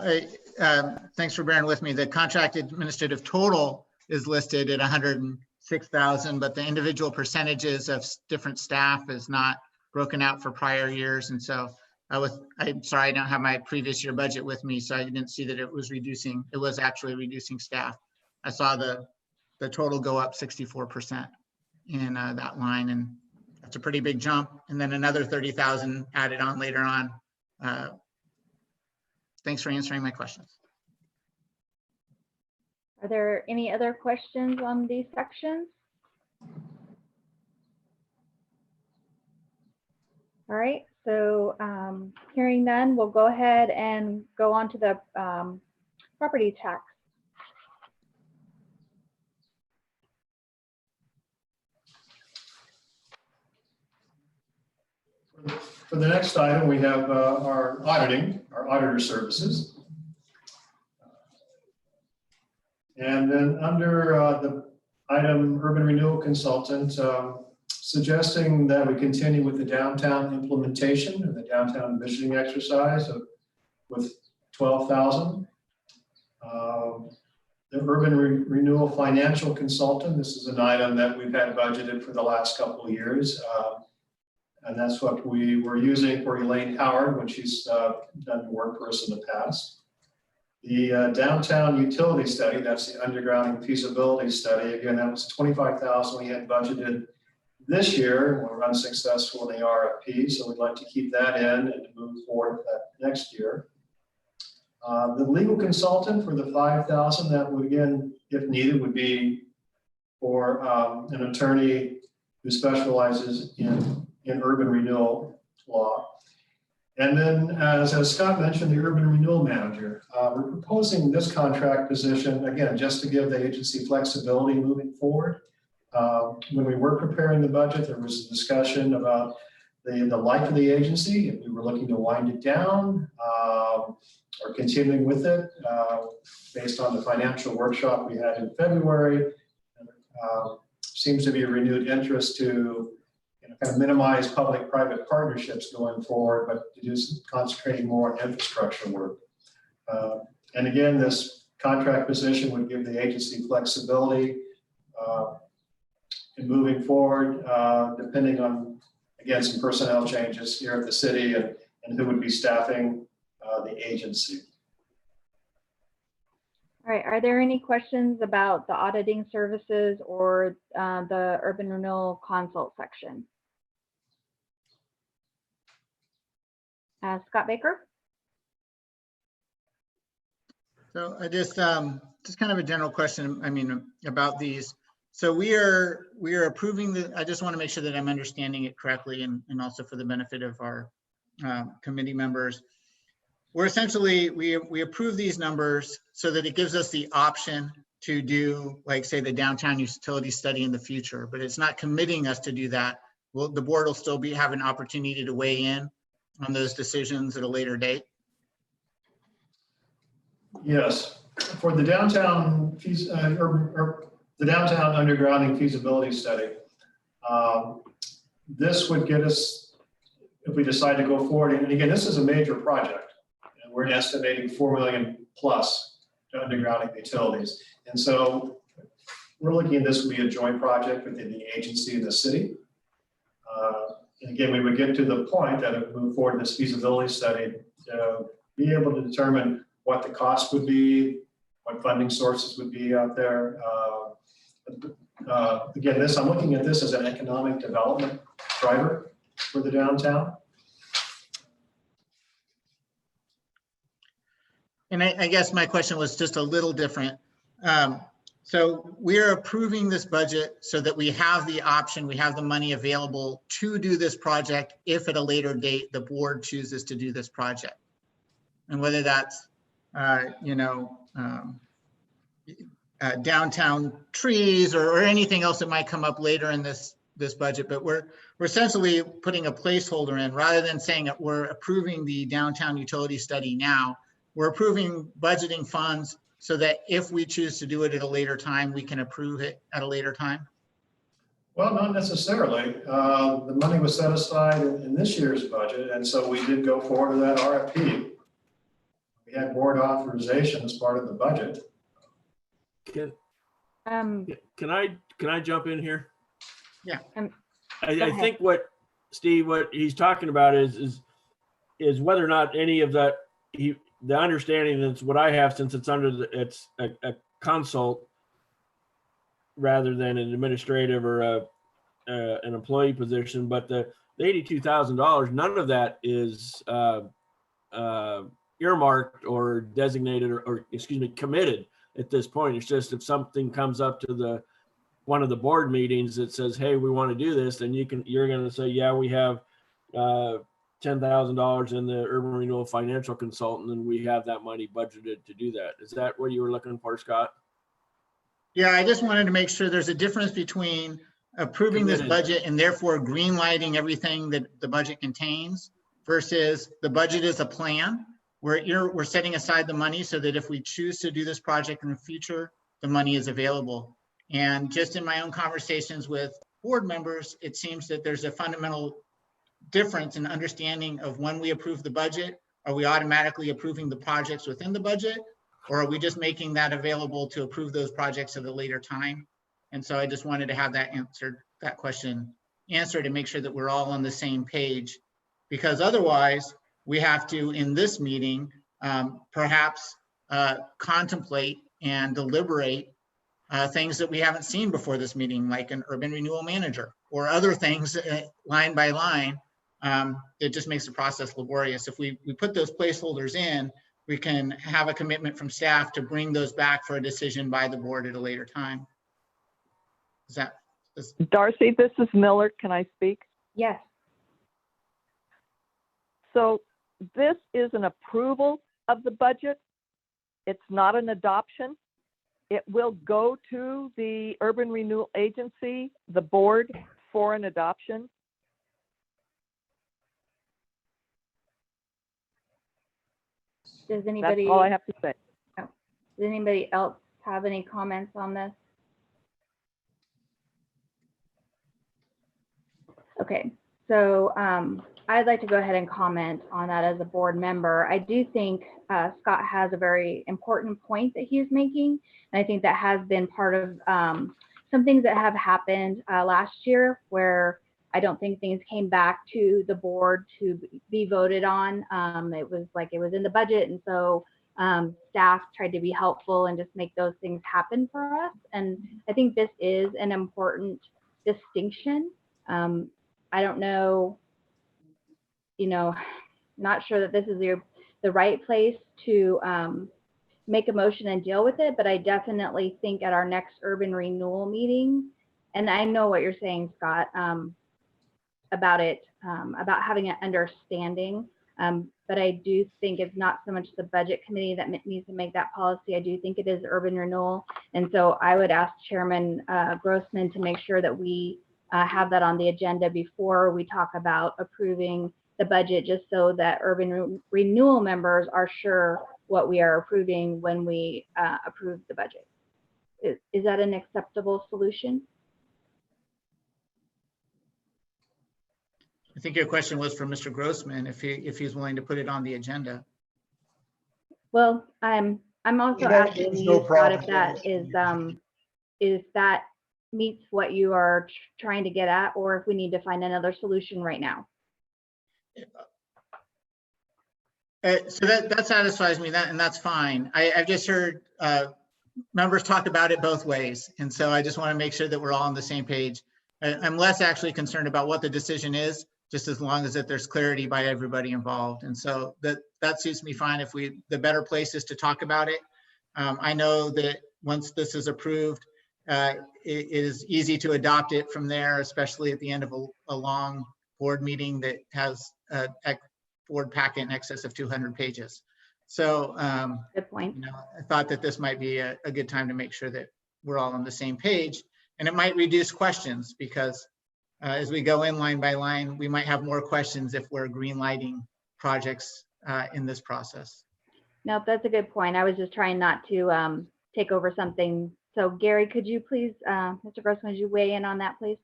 Speaker 20: Thanks for bearing with me. The contract administrative total is listed at 106,000, but the individual percentages of different staff is not broken out for prior years. And so I'm sorry, I don't have my previous year budget with me, so I didn't see that it was reducing. It was actually reducing staff. I saw the total go up 64% in that line, and that's a pretty big jump. And then another 30,000 added on later on. Thanks for answering my questions.
Speaker 9: Are there any other questions on these sections? All right, so hearing none, we'll go ahead and go on to the property tax.
Speaker 12: For the next item, we have our auditor services. And then under the item urban renewal consultant, suggesting that we continue with the downtown implementation and the downtown visioning exercise with 12,000. The urban renewal financial consultant, this is an item that we've had budgeted for the last couple of years. And that's what we were using for Elaine Howard when she's done work for us in the past. The downtown utility study, that's the undergrounding feasibility study. Again, that was 25,000 we had budgeted this year. We're unsuccessful in the RFP, so we'd like to keep that in and to move forward with that next year. The legal consultant for the 5,000, that would, again, if needed, would be for an attorney who specializes in urban renewal law. And then, as Scott mentioned, the urban renewal manager. We're proposing this contract position, again, just to give the agency flexibility moving forward. When we were preparing the budget, there was a discussion about the life of the agency, if we were looking to wind it down or continuing with it based on the financial workshop we had in February. Seems to be a renewed interest to kind of minimize public-private partnerships going forward, but to just concentrating more on infrastructure work. And again, this contract position would give the agency flexibility in moving forward, depending on, again, some personnel changes here at the city and who would be staffing the agency.
Speaker 9: All right, are there any questions about the auditing services or the urban renewal consult section? Scott Baker?
Speaker 20: So I just kind of a general question, I mean, about these. So we are approving the, I just want to make sure that I'm understanding it correctly and also for the benefit of our committee members. We're essentially, we approve these numbers so that it gives us the option to do, like, say, the downtown utility study in the future, but it's not committing us to do that. Well, the board will still have an opportunity to weigh in on those decisions at a later date.
Speaker 12: Yes, for the downtown the downtown undergrounding feasibility study, this would get us, if we decide to go forward, and again, this is a major project, and we're estimating 4 million plus to undergrounding utilities. And so we're looking at this would be a joint project within the agency and the city. And again, we would get to the point that if we move forward this feasibility study, to be able to determine what the cost would be, what funding sources would be out there. Again, I'm looking at this as an economic development driver for the downtown.
Speaker 20: And I guess my question was just a little different. So we're approving this budget so that we have the option, we have the money available to do this project if at a later date the board chooses to do this project. And whether that's, downtown trees or anything else that might come up later in this budget, but we're essentially putting a placeholder in rather than saying that we're approving the downtown utility study now. We're approving budgeting funds so that if we choose to do it at a later time, we can approve it at a later time?
Speaker 12: Well, not necessarily. The money was set aside in this year's budget, and so we did go forward with that RFP. We had board authorization as part of the budget.
Speaker 10: Can I jump in here?
Speaker 20: Yeah.
Speaker 10: I think what Steve, what he's talking about is whether or not any of that, the understanding that's what I have, since it's under it's a consult rather than an administrative or an employee position, but the $82,000, none of that is earmarked or designated or excuse me, committed at this point. It's just if something comes up to one of the board meetings that says, hey, we want to do this, then you're going to say, yeah, we have $10,000 in the urban renewal financial consultant, and we have that money budgeted to do that. Is that what you were looking for, Scott?
Speaker 20: Yeah, I just wanted to make sure there's a difference between approving this budget and therefore green lighting everything that the budget contains versus the budget is a plan where we're setting aside the money so that if we choose to do this project in the future, the money is available. And just in my own conversations with board members, it seems that there's a fundamental difference in understanding of when we approve the budget. Are we automatically approving the projects within the budget? Or are we just making that available to approve those projects at a later time? And so I just wanted to have that question answered and make sure that we're all on the same page, because otherwise we have to, in this meeting, perhaps contemplate and deliberate things that we haven't seen before this meeting, like an urban renewal manager or other things line by line. It just makes the process laborious. If we put those placeholders in, we can have a commitment from staff to bring those back for a decision by the board at a later time.
Speaker 5: Darcy, this is Miller. Can I speak?
Speaker 9: Yes.
Speaker 5: So this is an approval of the budget. It's not an adoption. It will go to the Urban Renewal Agency, the board, for an adoption.
Speaker 9: Does anybody?
Speaker 5: That's all I have to say.
Speaker 9: Oh. Does anybody else have any comments on this? Okay, so I'd like to go ahead and comment on that as a board member. I do think Scott has a very important point that he's making. And I think that has been part of some things that have happened last year where I don't think things came back to the board to be voted on. It was like it was in the budget. And so staff tried to be helpful and just make those things happen for us. And I think this is an important distinction. I don't know, not sure that this is the right place to make a motion and deal with it, but I definitely think at our next urban renewal meeting, and I know what you're saying, Scott, about it, about having an understanding, but I do think it's not so much the budget committee that needs to make that policy. I do think it is urban renewal. And so I would ask Chairman Grossman to make sure that we have that on the agenda before we talk about approving the budget, just so that urban renewal members are sure what we are approving when we approve the budget. Is that an acceptable solution?
Speaker 20: I think your question was for Mr. Grossman, if he's willing to put it on the agenda.
Speaker 9: Well, I'm also asking you, Scott, if that is if that meets what you are trying to get at, or if we need to find another solution right now.
Speaker 20: So that satisfies me, and that's fine. I've just heard members talk about it both ways, and so I just want to make sure that we're all on the same page. I'm less actually concerned about what the decision is, just as long as that there's clarity by everybody involved. And so that suits me fine. If the better place is to talk about it. I know that once this is approved, it is easy to adopt it from there, especially at the end of a long board meeting that has a board packet in excess of 200 pages. So
Speaker 9: good point.
Speaker 20: I thought that this might be a good time to make sure that we're all on the same page, and it might reduce questions, because as we go in line by line, we might have more questions if we're green lighting projects in this process.
Speaker 9: No, that's a good point. I was just trying not to take over something. So Gary, could you please, Mr. Grossman, would you weigh in on that, please?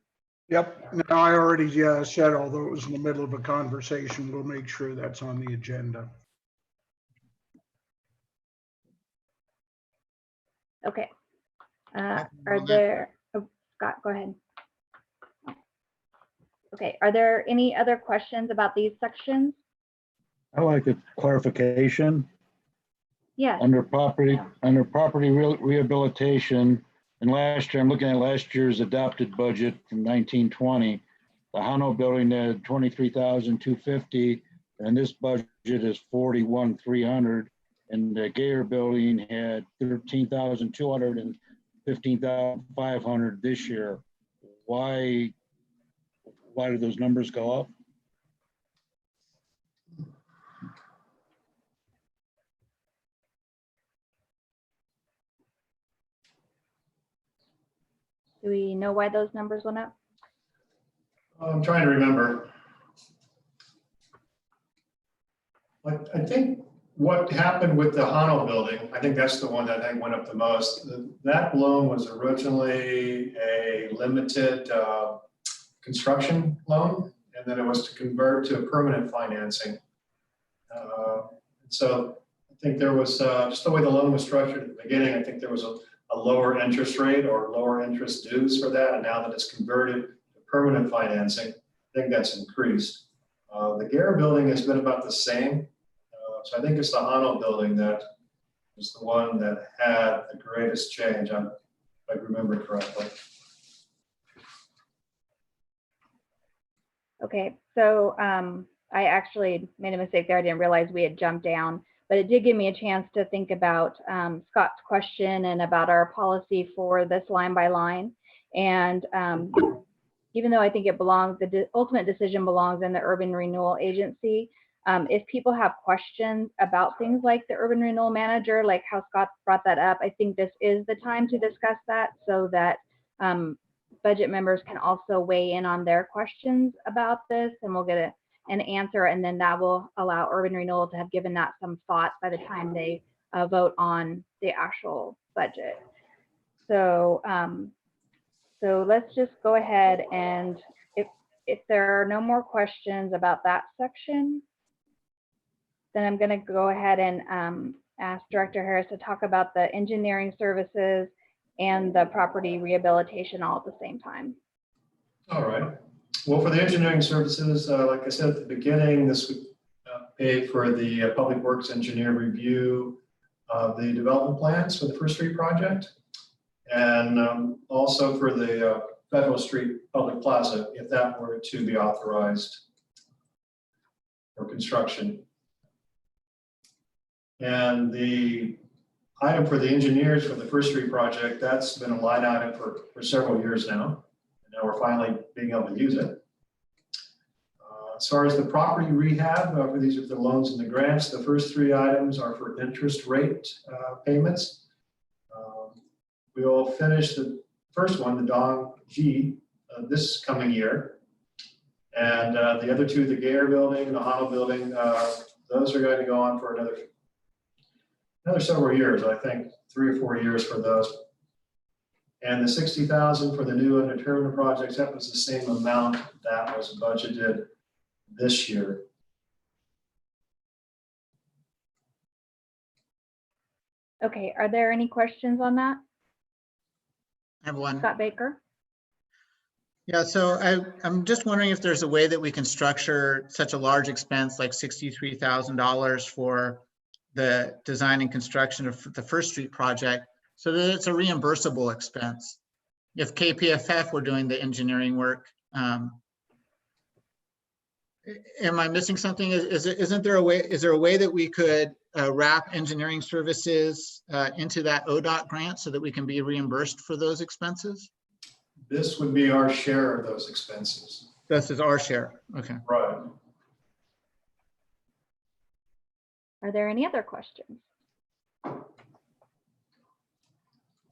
Speaker 7: Yep. No, I already said, although it was in the middle of a conversation, we'll make sure that's on the agenda.
Speaker 9: Okay. Are there, oh, Scott, go ahead. Okay, are there any other questions about these sections?
Speaker 4: I like a clarification.
Speaker 9: Yes.
Speaker 4: Under property rehabilitation, and last year, I'm looking at last year's adopted budget from 1920. The Hano building had 23,250, and this budget is 41,300. And the Gayer building had 13,200 and 15,500 this year. Why did those numbers go up?
Speaker 9: Do we know why those numbers went up?
Speaker 12: I'm trying to remember. I think what happened with the Hono building, I think that's the one that I think went up the most. That loan was originally a limited construction loan, and then it was to convert to permanent financing. So I think there was, just the way the loan was structured at the beginning, I think there was a lower interest rate or lower interest dues for that. And now that it's converted to permanent financing, I think that's increased. The Gare building has been about the same. So I think it's the Hono building that was the one that had the greatest change, if I remember correctly.
Speaker 9: Okay, so I actually made a mistake there. I didn't realize we had jumped down, but it did give me a chance to think about Scott's question and about our policy for this line by line. And even though I think it belongs, the ultimate decision belongs in the Urban Renewal Agency. If people have questions about things like the Urban Renewal Manager, like how Scott brought that up, I think this is the time to discuss that so that budget members can also weigh in on their questions about this, and we'll get an answer, and then that will allow Urban Renewal to have given that some thought by the time they vote on the actual budget. So, so let's just go ahead, and if there are no more questions about that section, then I'm going to go ahead and ask Director Harris to talk about the engineering services and the property rehabilitation all at the same time.
Speaker 12: All right. Well, for the engineering services, like I said at the beginning, this would pay for the public works engineer review of the development plans for the First Street project, and also for the Federal Street Public Plaza, if that were to be authorized for construction. And the item for the engineers for the First Street project, that's been a line item for several years now. And now we're finally being able to use it. As far as the property rehab, for these are the loans and the grants, the first three items are for interest rate payments. We will finish the first one, the Dong G, this coming year. And the other two, the Gare building and the Hono building, those are going to go on for another several years, I think 3 or 4 years for those. And the 60,000 for the new undetermined projects, that was the same amount that was budgeted this year.
Speaker 9: Okay, are there any questions on that?
Speaker 20: I have one.
Speaker 9: Scott Baker?
Speaker 20: Yeah, so I'm just wondering if there's a way that we can structure such a large expense like $63,000 for the design and construction of the First Street project so that it's a reimbursable expense. If KPFF were doing the engineering work, am I missing something? Isn't there a way, is there a way that we could wrap engineering services into that ODOT grant so that we can be reimbursed for those expenses?
Speaker 12: This would be our share of those expenses.
Speaker 20: This is our share, okay.
Speaker 12: Right.
Speaker 9: Are there any other questions?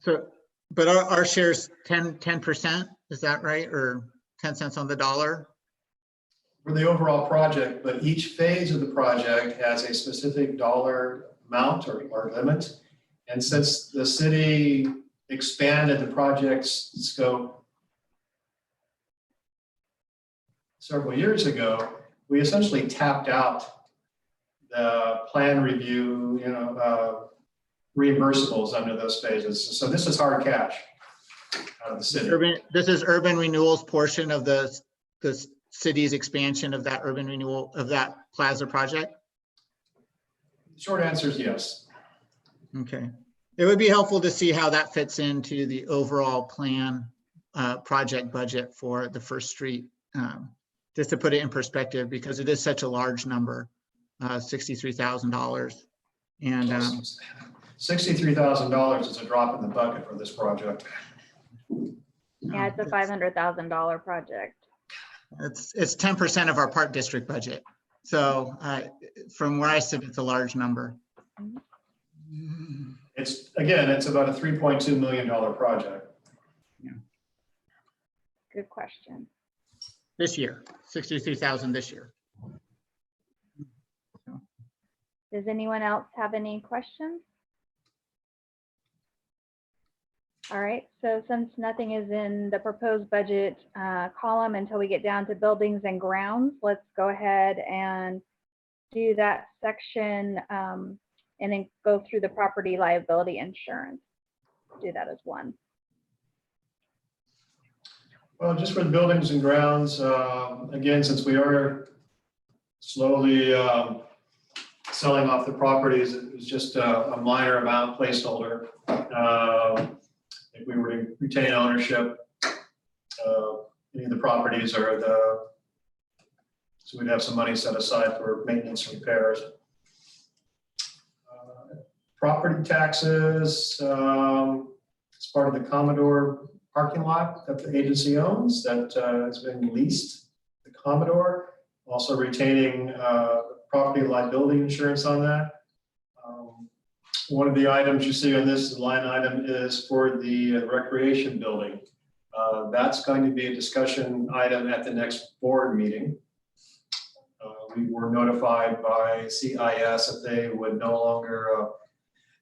Speaker 20: So, but our share's 10%, is that right? Or 10 cents on the dollar?
Speaker 12: For the overall project, but each phase of the project has a specific dollar amount or limit. And since the city expanded the project's scope several years ago, we essentially tapped out the plan review, reimbursables under those phases. So this is hard cash out of the city.
Speaker 20: This is Urban Renewal's portion of the city's expansion of that urban renewal of that plaza project?
Speaker 12: Short answer is yes.
Speaker 20: Okay. It would be helpful to see how that fits into the overall plan project budget for the First Street, just to put it in perspective, because it is such a large number, $63,000. And
Speaker 12: $63,000 is a drop in the bucket for this project.
Speaker 9: Yeah, it's a $500,000 project.
Speaker 20: It's 10% of our park district budget. So from where I sit, it's a large number.
Speaker 12: It's about a $3.2 million project.
Speaker 20: Yeah.
Speaker 9: Good question.
Speaker 20: This year, 63,000 this year.
Speaker 9: Does anyone else have any questions? All right, so since nothing is in the proposed budget column until we get down to buildings and grounds, let's go ahead and do that section and then go through the property liability insurance. Do that as one.
Speaker 12: Well, just for the buildings and grounds, again, since we are slowly selling off the properties, it was just a minor amount placeholder. If we were to retain ownership, any of the properties or so we'd have some money set aside for maintenance and repairs. Property taxes, it's part of the Commodore parking lot that the agency owns that has been leased, the Commodore, also retaining property liability insurance on that. One of the items you see on this line item is for the recreation building. That's going to be a discussion item at the next board meeting. We were notified by CIS that they would no longer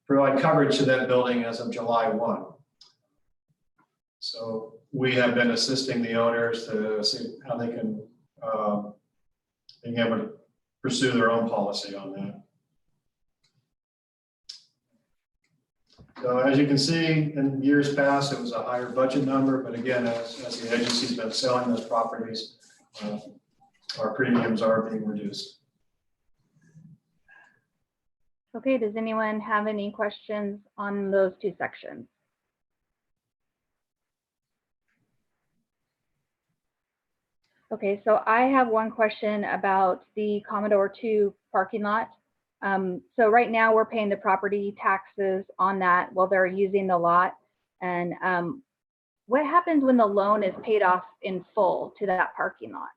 Speaker 12: provide coverage to that building as of July 1. So we have been assisting the owners to see how they can being able to pursue their own policy on that. So as you can see, in years past, it was a higher budget number, but again, as the agency's been selling those properties, our premiums are being reduced.
Speaker 9: Okay, does anyone have any questions on those two sections? Okay, so I have one question about the Commodore 2 parking lot. So right now we're paying the property taxes on that while they're using the lot. And what happens when the loan is paid off in full to that parking lot?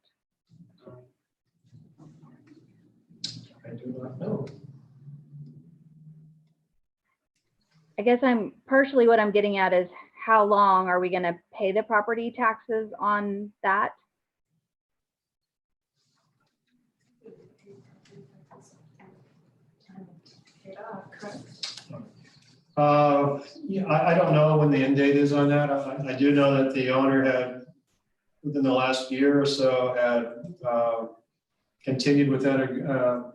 Speaker 12: I do not know.
Speaker 9: I guess partially what I'm getting at is how long are we going to pay the property taxes on that?
Speaker 12: Yeah, I don't know when the end date is on that. I do know that the owner had, within the last year or so, had continued with that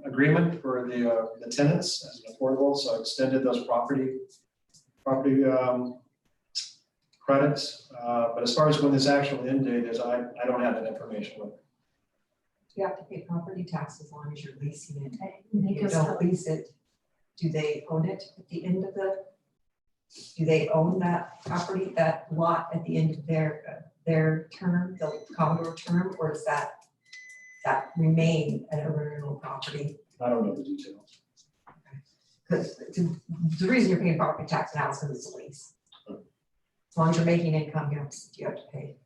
Speaker 12: agreement for the tenants as an affordable, so extended those property credits. But as far as when this actual end date is, I don't have that information with me.
Speaker 2: You have to pay property tax as long as you're leasing it. If you don't lease it, do they own it at the end of do they own that property, that lot at the end of their term, the Commodore term, or does that remain an renewal property?
Speaker 12: I don't know the details.
Speaker 2: Because the reason you're paying property tax now is because it's a lease. As long as you're making income, you have to pay.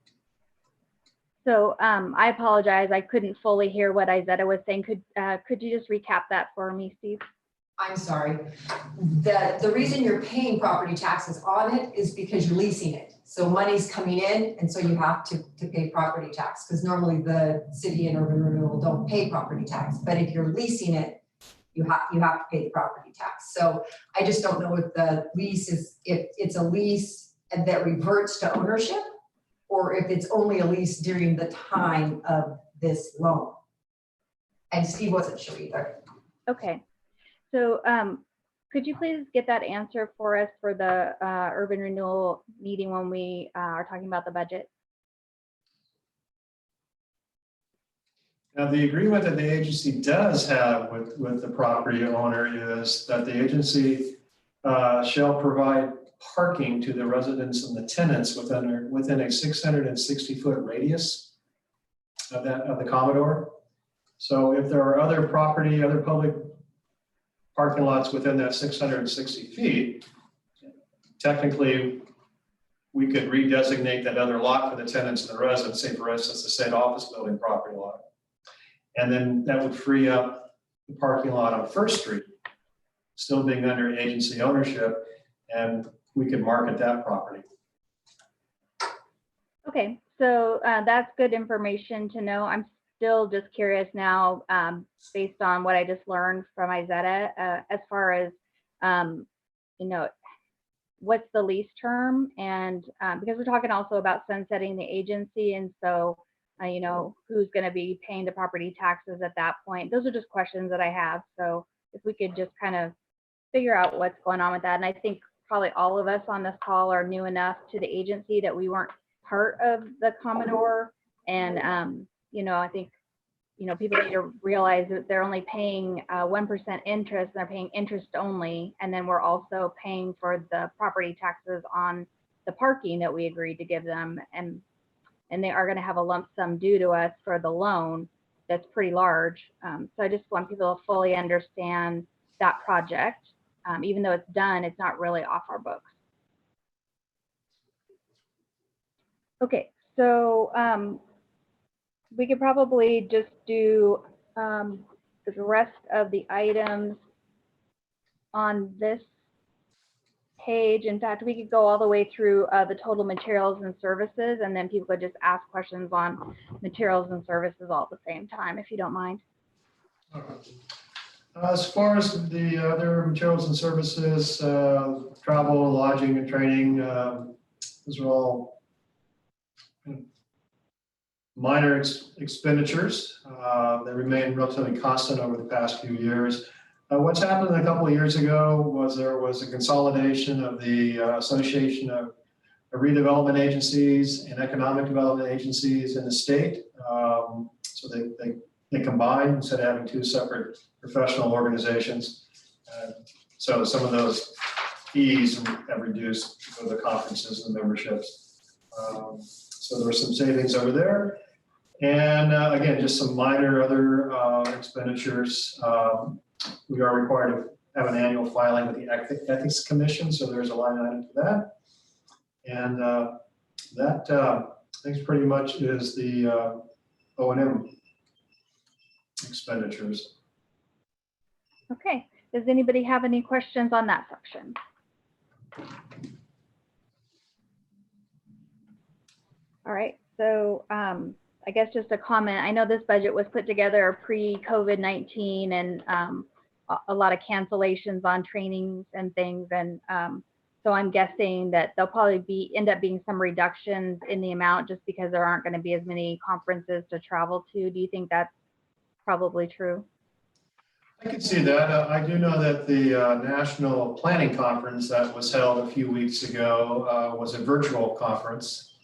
Speaker 9: So I apologize, I couldn't fully hear what Izetta was saying. Could you just recap that for me, Steve?
Speaker 2: I'm sorry. The reason you're paying property taxes on it is because you're leasing it. So money's coming in, and so you have to pay property tax, because normally the city and urban renewal don't pay property tax. But if you're leasing it, you have to pay the property tax. So I just don't know if the lease is, if it's a lease that reverts to ownership, or if it's only a lease during the time of this loan. And Steve wasn't sure either.
Speaker 9: Okay. So could you please get that answer for us for the urban renewal meeting when we are talking about the budget?
Speaker 12: Now, the agreement that the agency does have with the property owner is that the agency shall provide parking to the residents and the tenants within a 660-foot radius of the Commodore. So if there are other public parking lots within that 660 feet, technically we could redesignate that other lot for the tenants and the residents, say for instance, the state office building property lot. And then that would free up the parking lot on First Street, still being under agency ownership, and we could market that property.
Speaker 9: Okay, so that's good information to know. still just curious now, based on what I just learned from Izetta, as far as, you know, what's the lease term? And because we're talking also about sunsetting the agency, and so, you know, who's going to be paying the property taxes at that point? Those are just questions that I have. So if we could just kind of figure out what's going on with that. And I think probably all of us on this call are new enough to the agency that we weren't part of the Commodore. And, you know, I think, you know, people need to realize that they're only paying 1% interest, and they're paying interest only. And then we're also paying for the property taxes on the parking that we agreed to give them. And they are going to have a lump sum due to us for the loan that's pretty large. So I just want people to fully understand that project. Even though it's done, it's not really off our books. Okay, so we could probably just do the rest of the items on this page. In fact, we could go all the way through the total materials and services, and then people could just ask questions on materials and services all at the same time, if you don't mind.
Speaker 12: As far as the other materials and services, travel, lodging, and training, those are all minor expenditures. They remain relatively constant over the past few years. What's happened a couple of years ago was there was a consolidation of the Association of Redevelopment Agencies and Economic Development Agencies in the state. So they combined instead of having two separate professional organizations. So some of those fees have reduced for the conferences and memberships. So there were some savings over there. And again, just some minor other expenditures. We are required to have an annual filing with the Ethics Commission, so there's a line item for that. And that I think pretty much is the O&M expenditures.
Speaker 9: Okay, does anybody have any questions on that section? All right, so I guess just a comment. I know this budget was put together pre-COVID-19 and a lot of cancellations on trainings and things. And so I'm guessing that there'll probably end up being some reductions in the amount just because there aren't going to be as many conferences to travel to. Do you think that's probably true?
Speaker 12: I can see that. I do know that the National Planning Conference that was held a few weeks ago was a virtual conference.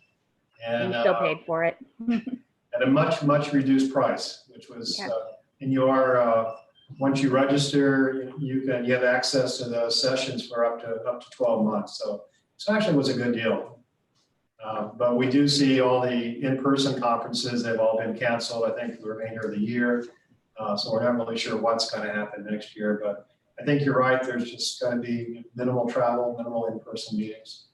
Speaker 12: And
Speaker 9: you still paid for it.
Speaker 12: At a much reduced price, which was, and you are, once you register, you have access to those sessions for up to 12 months. So actually was a good deal. But we do see all the in-person conferences, they've all been canceled, I think, for the remainder of the year. So we're not really sure what's going to happen next year, but I think you're right. There's just going to be minimal travel, minimal in-person meetings.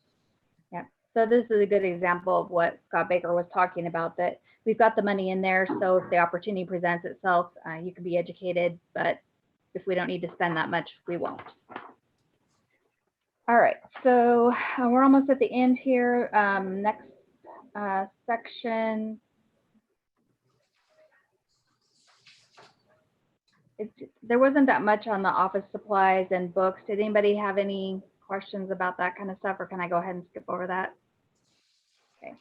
Speaker 9: Yeah. So this is a good example of what Scott Baker was talking about, that we've got the money in there. So if the opportunity presents itself, you can be educated, but if we don't need to spend that much, we won't. All right, so we're almost at the end here. Next section. There wasn't that much on the office supplies and books. Did anybody have any questions about that kind of stuff, or can I go ahead and skip over that? Okay.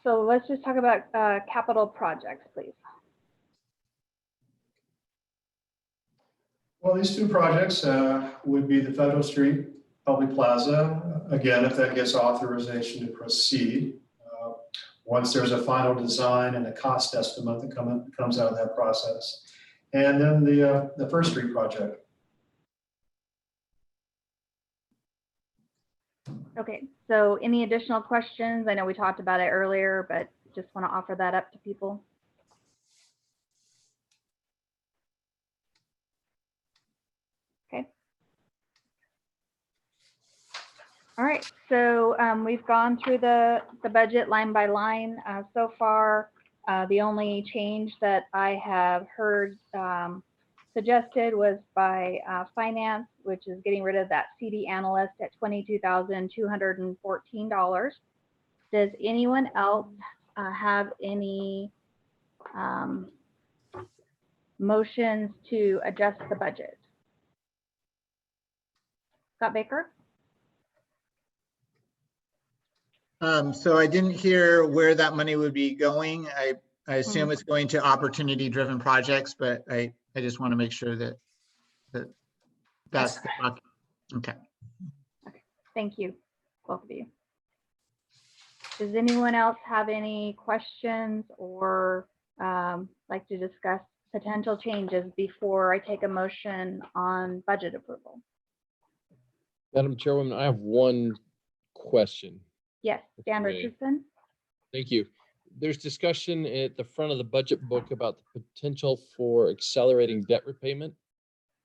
Speaker 9: So let's just talk about capital projects, please.
Speaker 12: Well, these two projects would be the Federal Street Public Plaza. Again, if that gets authorization to proceed. Once there's a final design and a cost estimate that comes out of that process. And then the First Street project.
Speaker 9: Okay, so any additional questions? I know we talked about it earlier, but just want to offer that up to people. Okay. All right, so we've gone through the budget line by line so far. The only change that I have heard suggested was by finance, which is getting rid of that CD analyst at $22,214. Does anyone else have any motions to adjust the budget? Scott Baker?
Speaker 20: So I didn't hear where that money would be going. I assume it's going to opportunity-driven projects, but I just want to make sure that that's the bucket. Okay.
Speaker 9: Thank you, both of you. Does anyone else have any questions or like to discuss potential changes before I take a motion on budget approval?
Speaker 17: Madam Chairwoman, I have one question.
Speaker 9: Yes, Dan
Speaker 17: May.
Speaker 9: Richardson.
Speaker 17: Thank you. There's discussion at the front of the budget book about the potential for accelerating debt repayment.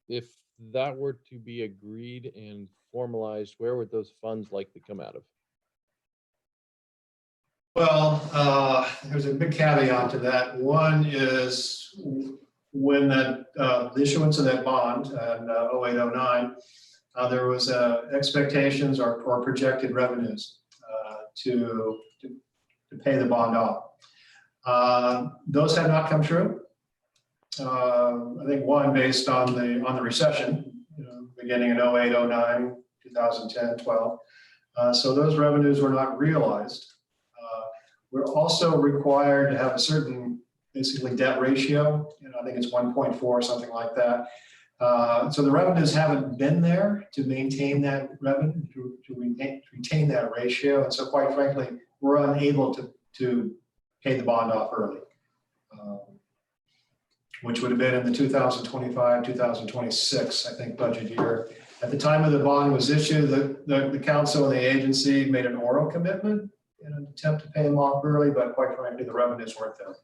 Speaker 17: If that were to be agreed and formalized, where would those funds likely come out of?
Speaker 12: Well, there's a big caveat to that. One is when that the issuance of that bond in 0809, there was expectations or projected revenues to pay the bond off. Those have not come true. I think one based on the recession, beginning in 08, 09, 2010, 12. So those revenues were not realized. We're also required to have a certain basically debt ratio. I think it's 1.4, something like that. So the revenues haven't been there to maintain that revenue, to retain that ratio. And so quite frankly, we're unable to pay the bond off early, which would have been in the 2025, 2026, I think, budget year. At the time of the bond was issued, the council and the agency made an oral commitment in an attempt to pay them off early, but quite frankly, the revenues weren't there.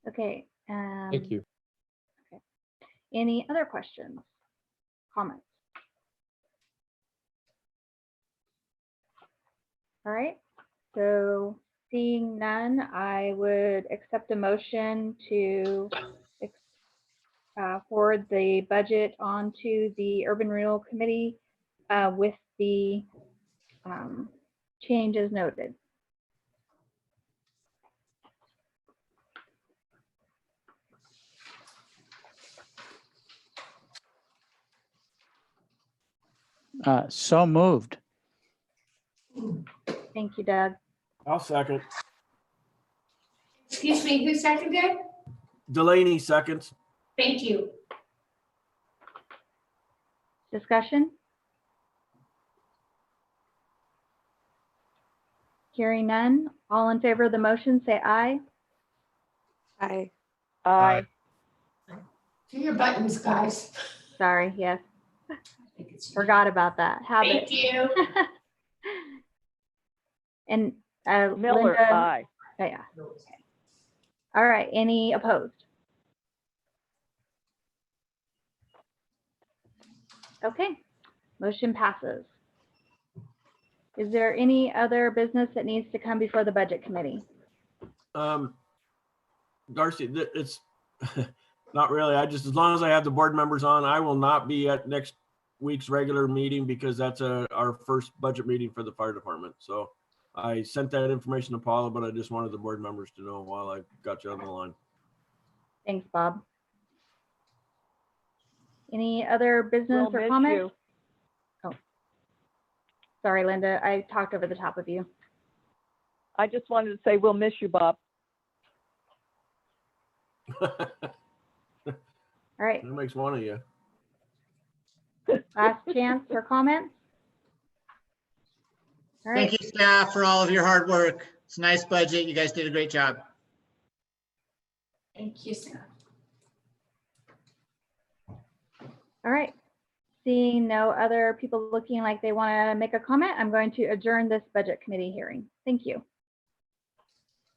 Speaker 9: Okay.
Speaker 17: Thank you.
Speaker 9: Okay. Any other questions, comments? All right. So seeing none, I would accept a motion to forward the budget onto the Urban Renewal Committee with the changes noted.
Speaker 19: So moved.
Speaker 9: Thank you, Doug.
Speaker 10: I'll second.
Speaker 13: Excuse me, who seconded?
Speaker 10: Delaney seconds.
Speaker 13: Thank you.
Speaker 9: Discussion? Hearing none. All in favor of the motion, say aye.
Speaker 8: Aye.
Speaker 5: Aye.
Speaker 13: Do your buttons, guys.
Speaker 9: Sorry, yes. Forgot about that. Habit.
Speaker 13: Thank you.
Speaker 9: And
Speaker 5: Miller,
Speaker 9: Linda,
Speaker 5: aye.
Speaker 9: oh, yeah. Okay. All right. Any opposed? Okay. Motion passes. Is there any other business that needs to come before the budget committee?
Speaker 10: Darcy, it's not really. As long as I have the board members on, I will not be at next week's regular meeting because that's our first budget meeting for the fire department. So I sent that information to Paula, but I just wanted the board members to know while I got you on the line.
Speaker 9: Thanks, Bob. Any other business
Speaker 5: We'll
Speaker 9: or
Speaker 5: miss
Speaker 9: comments?
Speaker 5: you.
Speaker 9: Oh, sorry, Linda. I talked over the top of you.
Speaker 5: I just wanted to say we'll miss you, Bob.
Speaker 9: All right.
Speaker 10: That makes one of you.
Speaker 9: Last chance for comments. All right.
Speaker 20: Thank you, staff, for all of your hard work. It's a nice budget. You guys did a great job.
Speaker 13: Thank you, Sarah.
Speaker 9: All right. Seeing no other people looking like they want to make a comment, I'm going to adjourn this budget committee hearing. Thank you.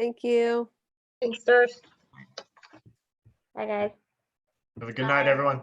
Speaker 8: Thank you.
Speaker 14: Thanks, Darcy.
Speaker 9: Bye, guys.
Speaker 16: Have a good night, everyone.